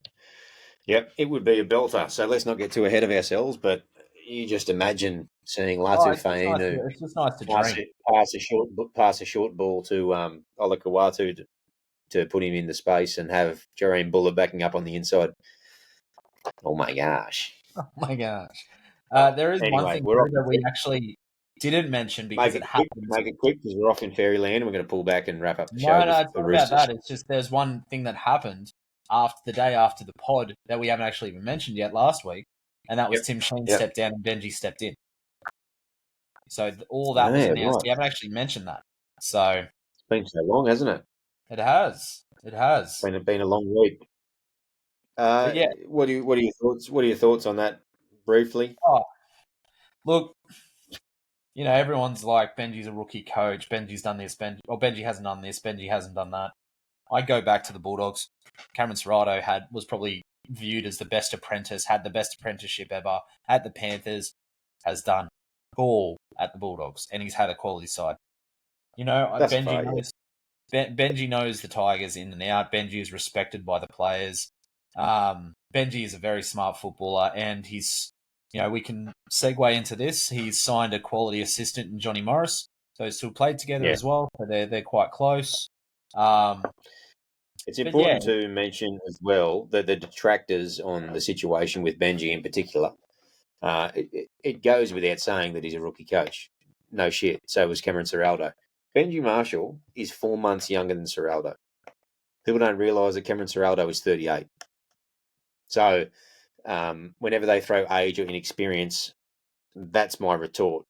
Yep, it would be a belter. So let's not get too ahead of ourselves, but you just imagine seeing Latu Fainu it's just nice to dream. Pass a short ball to Olakawatu to put him in the space and have Jareen Buller backing up on the inside. Oh my gosh. Oh my gosh. There is one thing that we actually didn't mention because it happened. Make it quick because we're off in fairyland and we're going to pull back and wrap up the show. No, it's not about that. It's just there's one thing that happened the day after the pod that we haven't actually even mentioned yet last week, and that was Tim Sheen stepped down and Benji stepped in. So all that was announced. We haven't actually mentioned that. So it's been so long, hasn't it? It has. It's been a long week. What are your thoughts? What are your thoughts on that? Briefly. Oh, look, everyone's like, Benji's a rookie coach. Benji's done this. Benji hasn't done this. Benji hasn't done that. I go back to the Bulldogs. Cameron Serrato was probably viewed as the best apprentice, had the best apprenticeship ever at the Panthers, has done all at the Bulldogs, and he's had a quality side. Benji knows the Tigers in and out. Benji is respected by the players. Benji is a very smart footballer, and he's, we can segue into this. He's signed a quality assistant in Johnny Morris. Those two played together as well, so they're quite close. It's important to mention as well that the detractors on the situation with Benji in particular, it goes without saying that he's a rookie coach. No shit. So was Cameron Ciraldo. Benji Marshall is 4 months younger than Ciraldo. People don't realise that Cameron Ciraldo is 38. So whenever they throw age or inexperience, that's my retort.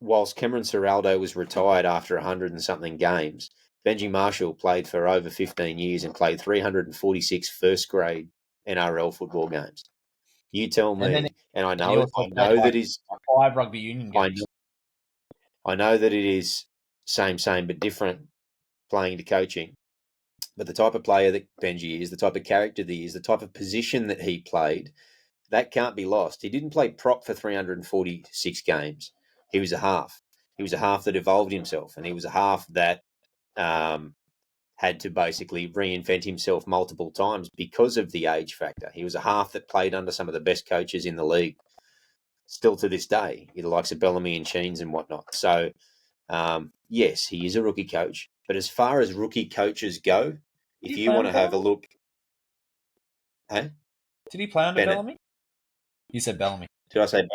Whilst Cameron Ciraldo was retired after 100 and something games, Benji Marshall played for over 15 years and played 346 first-grade NRL football games. You tell me, and I know that he's 5 rugby union games. I know that it is same but different playing to coaching. But the type of player that Benji is, the type of character that he is, the type of position that he played, that can't be lost. He didn't play prop for 346 games. He was a half. He was a half that evolved himself, and he was a half that had to basically reinvent himself multiple times because of the age factor. He was a half that played under some of the best coaches in the league, still to this day, the likes of Bellamy and Sheens and whatnot. So, yes, he is a rookie coach. But as far as rookie coaches go, if you want to have a look... Hey? Did he play under Bellamy? You said Bellamy. Did I say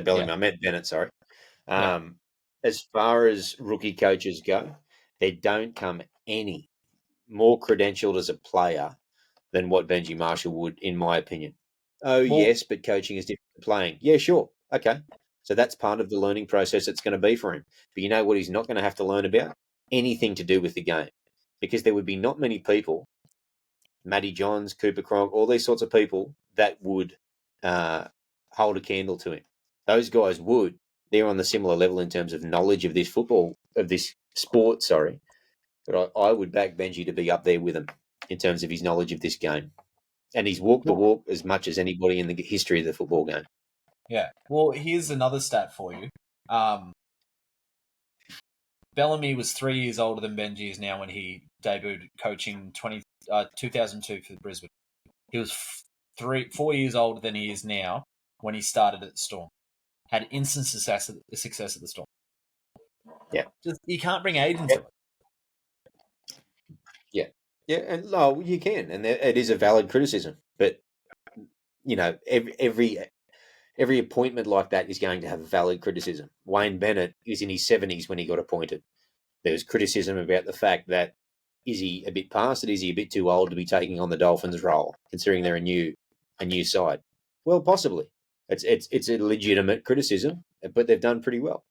Bellamy? Yeah. I meant Bennett, sorry. As far as rookie coaches go, there don't come any more credentialed as a player than what Benji Marshall would, in my opinion. Yes, but coaching is different than playing. Yeah, sure. Okay. So that's part of the learning process it's going to be for him. But you know what he's not going to have to learn about? Anything to do with the game. Because there would be not many people, Matty Johns, Cooper Cronk, all these sorts of people that would hold a candle to him. Those guys would. They're on the similar level in terms of knowledge of this sport, sorry. But I would back Benji to be up there with him in terms of his knowledge of this game. And he's walked the walk as much as anybody in the history of the football game. Yeah. Well, here's another stat for you. Bellamy was 3 years older than Benji is now when he debuted coaching 2002 for Brisbane. He was 4 years older than he is now when he started at the Storm. Had instant success at the Storm. Yeah. Just you can't bring age into it. Yeah. Yeah, and no, you can, and it is a valid criticism. But every appointment like that is going to have valid criticism. Wayne Bennett is in his 70s when he got appointed. There was criticism about the fact that is he a bit past it? Is he a bit too old to be taking on the Dolphins role, considering they're a new side? Well, possibly. It's a legitimate criticism, but they've done pretty well.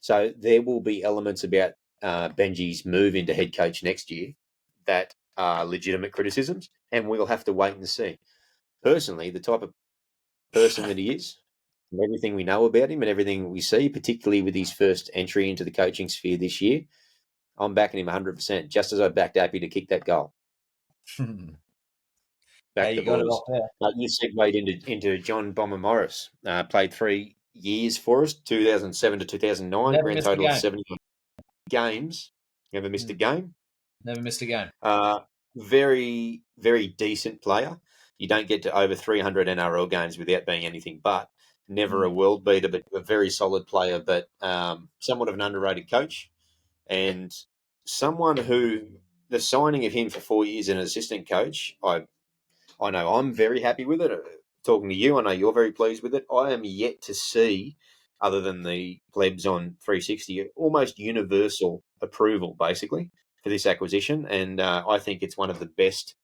So there will be elements about Benji's move into head coach next year that are legitimate criticisms, and we'll have to wait and see. Personally, the type of person that he is, and everything we know about him and everything we see, particularly with his first entry into the coaching sphere this year, I'm backing him 100%, just as I backed Appy to kick that goal. Back Hey, the you got it boys. off there. You segued into John Bomber Morris. Played 3 years for us, 2007 to 2009, Never grand missed a total of game. 70 games. Never missed a game. Never missed a game. Very, very decent player. You don't get to over 300 NRL games without being anything but. Never a world beater, but a very solid player, but somewhat of an underrated coach. And someone who the signing of him for 4 years as an assistant coach, I know I'm very happy with it. Talking to you, I know you're very pleased with it. I am yet to see, other than the plebs on 360, almost universal approval, basically, for this acquisition. And I think it's one of the best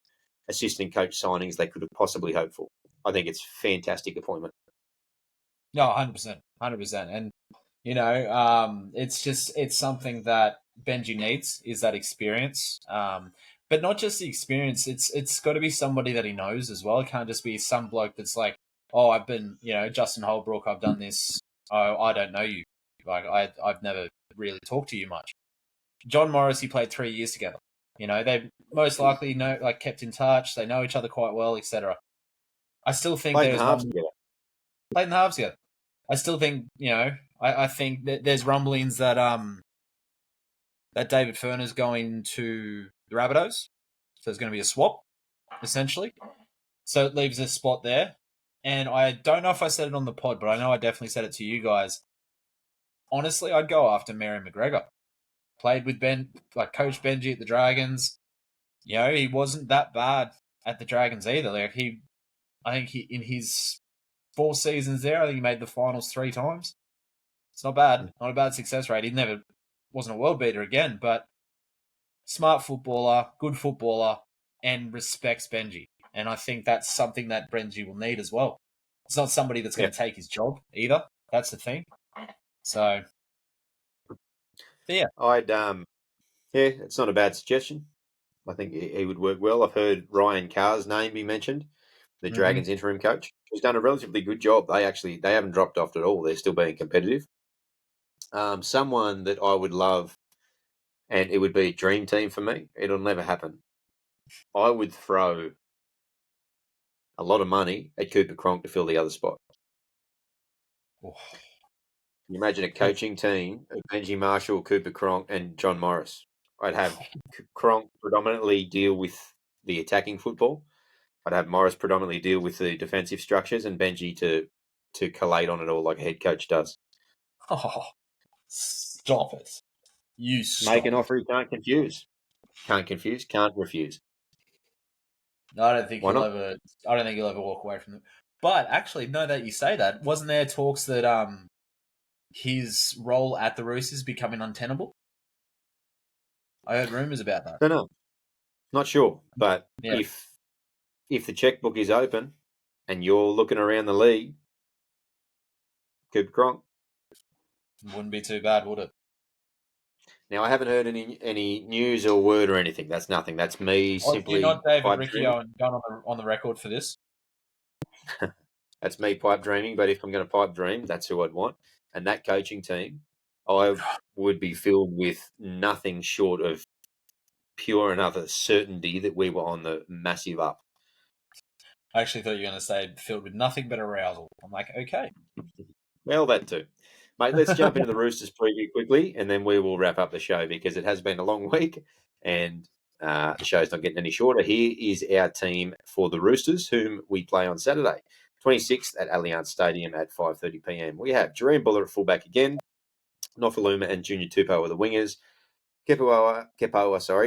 assistant coach signings they could have possibly hoped for. I think it's a fantastic appointment. No, 100%. 100%. And, it's something that Benji needs is that experience. But not just the experience, it's got to be somebody that he knows as well. It can't just be some bloke that's like, oh, I've been, Justin Holbrook, I've done this. Oh, I don't know you. Like, I've never really talked to you much. John Morris, he played 3 years together. They most likely kept in touch. They know each other quite well, etc. I still think Played in there's halves together. played in the halves together. I still think, I think that there's rumblings that that David Furner's going to the Rabbitohs. So there's going to be a swap, essentially. So it leaves a spot there. And I don't know if I said it on the pod, but I know I definitely said it to you guys. Honestly, I'd go after Mary McGregor. Played with Coach Benji at the Dragons. He wasn't that bad at the Dragons either. I think in his 4 seasons there, I think he made the finals 3 times. It's not bad. Not a bad success rate. He wasn't a world beater again, but smart footballer, good footballer, and respects Benji. And I think that's something that Benji will need as well. It's not somebody that's going to take his job either. That's the thing. So, yeah. It's not a bad suggestion. I think he would work well. I've heard Ryan Carr's name be mentioned, the Dragons interim coach. He's done a relatively good job. They haven't dropped off at all. They're still being competitive. Someone that I would love, and it would be a dream team for me. It'll never happen. I would throw a lot of money at Cooper Cronk to fill the other spot. Oh. Can you imagine a coaching team of Benji Marshall, Cooper Cronk, and John Morris? I'd have Cronk predominantly deal with the attacking football. I'd have Morris predominantly deal with the defensive structures, and Benji to collate on it all like a head coach does. Oh, stop it. You stop. Make an offer he can't confuse. Can't confuse, can't refuse. No, I don't think Why he'll not? ever walk away from them. But actually, no, that you say that, wasn't there talks that his role at the Roosters is becoming untenable? I heard rumours about that. Don't know. Not sure. But Yeah. if the checkbook is open and you're looking around the league, Cooper Cronk. Wouldn't be too bad, would it? Now I haven't heard any news or word or anything. That's nothing. That's me simply. You're not David pipe Riccio and gone on the record for this. That's me pipe dreaming. But if I'm going to pipe dream, that's who I'd want. And that coaching team, I would be filled with nothing short of pure and utter certainty that we were on the massive up. I actually thought you were going to say filled with nothing but arousal. I'm like, okay. Well, that too. Mate, let's jump into the Roosters preview quickly, and then we will wrap up the show because it has been a long week and the show's not getting any shorter. Here is our team for the Roosters, whom we play on Saturday. 26th at Allianz Stadium at 5:30 p.m. We have Jareem Buller at fullback again, Nofaluma and Junior Tupou are the wingers. Kepoa,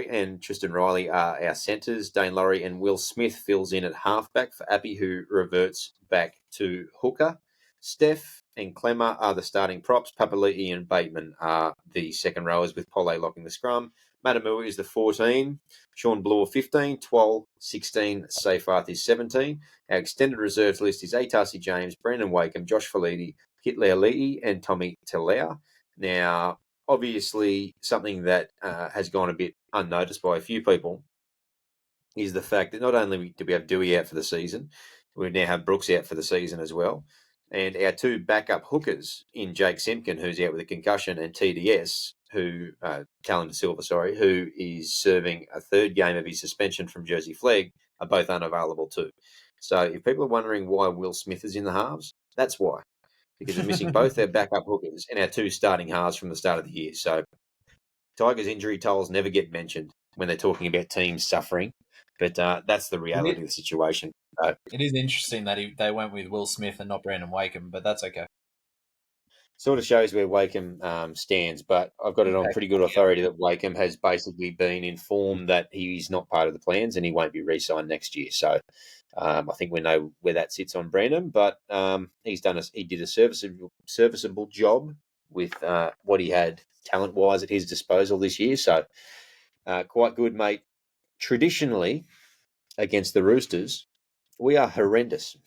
and Tristan Riley are our centres. Dane Laurie and Will Smith fills in at halfback for Appy, who reverts back to hooker. Steph and Clemmer are the starting props. Papali'i and Bateman are the second rowers, with Pole locking the scrum. Matamu is the 14. Sean Bloor, 15. 12, 16. Seyfarth is 17. Our extended reserves list is Atasi James, Brandon Wakeham, Josh Falidi, Hitler Leahy, and Tommy Talea. Now, obviously, something that has gone a bit unnoticed by a few people is the fact that not only do we have Dewey out for the season, we now have Brooks out for the season as well. And our two backup hookers in Jake Simpkin, who's out with a concussion, and TDS, Talon Silva, who is serving a third game of his suspension from Jersey Flegg, are both unavailable too. So if people are wondering why Will Smith is in the halves, that's why. Because we're missing both our backup hookers and our two starting halves from the start of the year. So Tigers' injury tolls never get mentioned when they're talking about teams suffering, but that's the reality of the situation. It is interesting that they went with Will Smith and not Brandon Wakeham, but that's okay. Sort of shows where Wakeham stands, but I've got it on pretty good authority that Wakeham has basically been informed that he's not part of the plans and he won't be re-signed next year. So I think we know where that sits on Brandon, but he did a serviceable job with what he had talent-wise at his disposal this year. So quite good, mate. Traditionally, against the Roosters, we are horrendous.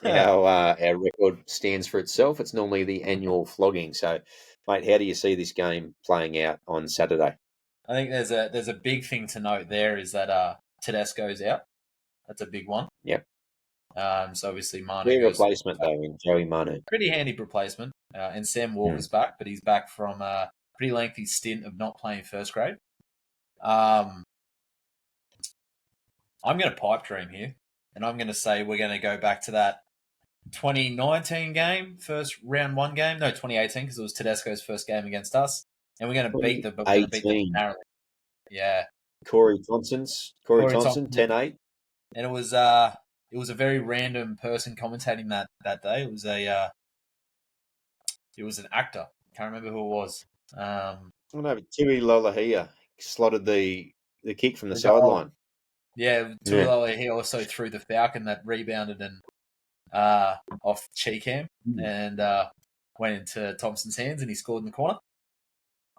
Our record stands for itself. It's normally the annual flogging. So, mate, how do you see this game playing out on Saturday? I think there's a big thing to note there is that Tedesco's out. That's a big one. Yep. So obviously Manu Their goes replacement though in Joey Manu. pretty handy replacement, and Sam Walker's back, but he's back from a pretty lengthy stint of not playing first grade. I'm going to pipe dream here, and I'm going to say we're going to go back to that 2019 game, first round one game. No, 2018 because it was Tedesco's first game against us, and we're going to beat them, but we're going to beat them narrowly. Yeah. Corey Thompson, 10-8. And it was a very random person commentating that day. It was an actor. Can't remember who it was. Tui Lolohea slotted the kick from the sideline. Yeah, Tui Lolohea also threw the Falcon that rebounded and off Cheekham and went into Thompson's hands, and he scored in the corner.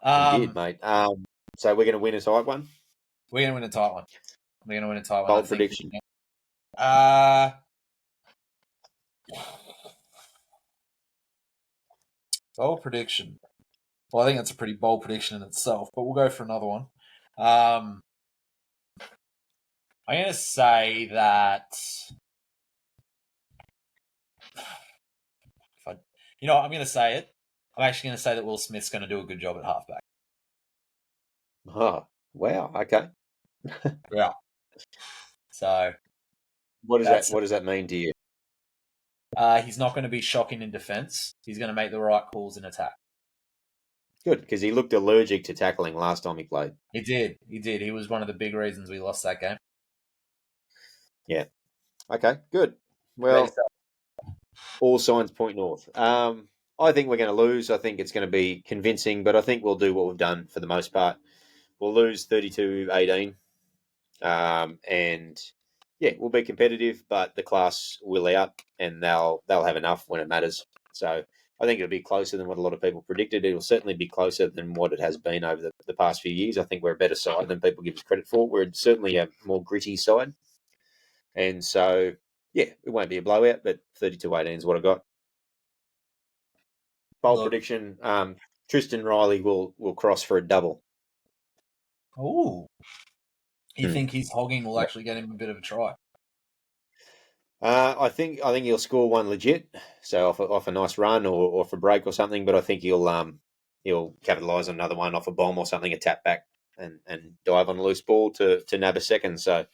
He did, mate. So we're going to win a tight one? We're going to win a tight one. Bold prediction. Bold prediction. Well, I think that's a pretty bold prediction in itself, but we'll go for another one. I'm going to say that... I'm going to say it. I'm actually going to say that Will Smith's going to do a good job at halfback. Oh, wow. Okay. Yeah. So... What does that mean to you? He's not going to be shocking in defence. He's going to make the right calls in attack. Good, because he looked allergic to tackling last time he played. He did. He was one of the big reasons we lost that game. Yeah. Okay, good. Well, all signs point north. I think we're going to lose. I think it's going to be convincing, but I think we'll do what we've done for the most part. We'll lose 32-18. And yeah, we'll be competitive, but the class will out, and they'll have enough when it matters. So I think it'll be closer than what a lot of people predicted. It'll certainly be closer than what it has been over the past few years. I think we're a better side than people give us credit for. We're certainly a more gritty side. And so, yeah, it won't be a blowout, but 32-18 is what I got. Bold prediction, Tristan Riley will cross for a double. Ooh. You think his hogging will actually get him a bit of a try? I think he'll score one legit, so off a nice run or off a break or something. But I think he'll capitalise on another one off a bomb or something, a tap back and dive on a loose ball to nab a second. So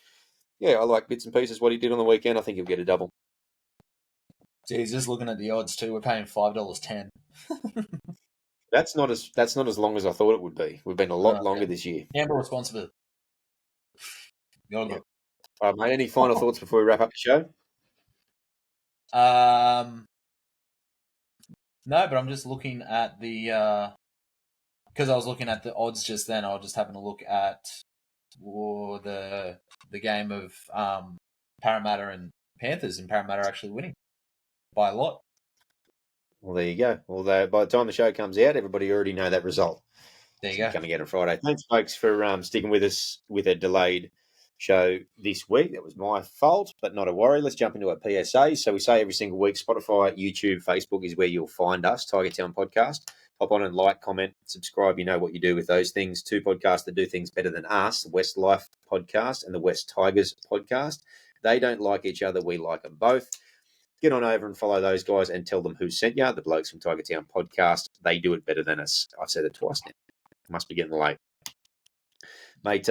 yeah, I like bits and pieces what he did on the weekend. I think he'll get a double. Geez, just looking at the odds too, we're paying $5.10. That's not as long as I thought it would be. We've been a lot longer this year. Gamble responsibly. Mate, any final thoughts before we wrap up the show? No, but I'm just looking at the because I was looking at the odds just then. I was just having a look at the game of Parramatta and Panthers, and Parramatta actually winning by a lot. Well, there you go. Although by the time the show comes out, everybody already know that result. There you So go. coming out on Friday. Thanks, folks, for sticking with us with a delayed show this week. That was my fault, but not a worry. Let's jump into a PSA. So we say every single week, Spotify, YouTube, Facebook is where you'll find us, Tiger Town Podcast. Hop on and like, comment, subscribe. You know what you do with those things. Two podcasts that do things better than us, the West Life Podcast and the West Tigers Podcast. They don't like each other. We like them both. Get on over and follow those guys and tell them who sent you. The blokes from Tiger Town Podcast. They do it better than us. I've said it twice now. Must be getting late. Mate,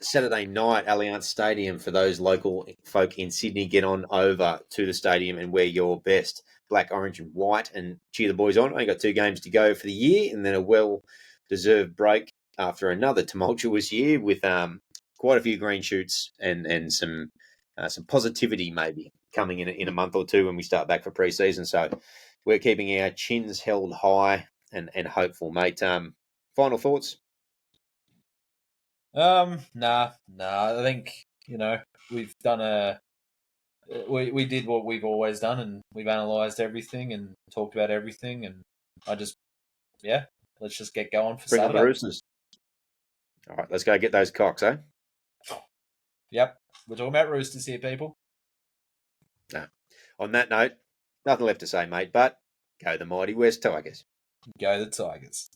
Saturday night, Allianz Stadium, for those local folk in Sydney, get on over to the stadium and wear your best black, orange and white and cheer the boys on. Only got 2 games to go for the year and then a well-deserved break after another tumultuous year with quite a few green shoots and some positivity maybe coming in a month or two when we start back for pre-season. So we're keeping our chins held high and hopeful, mate. Final thoughts? Nah. I think we've done we did what we've always done, and we've analysed everything and talked about everything, and let's just get going for Bring on the Saturday. Roosters. All right, let's go get those cocks, eh? Yep, we're talking about Roosters here, people. No. On that note, nothing left to say, mate, but go the mighty West Tigers. Go the Tigers.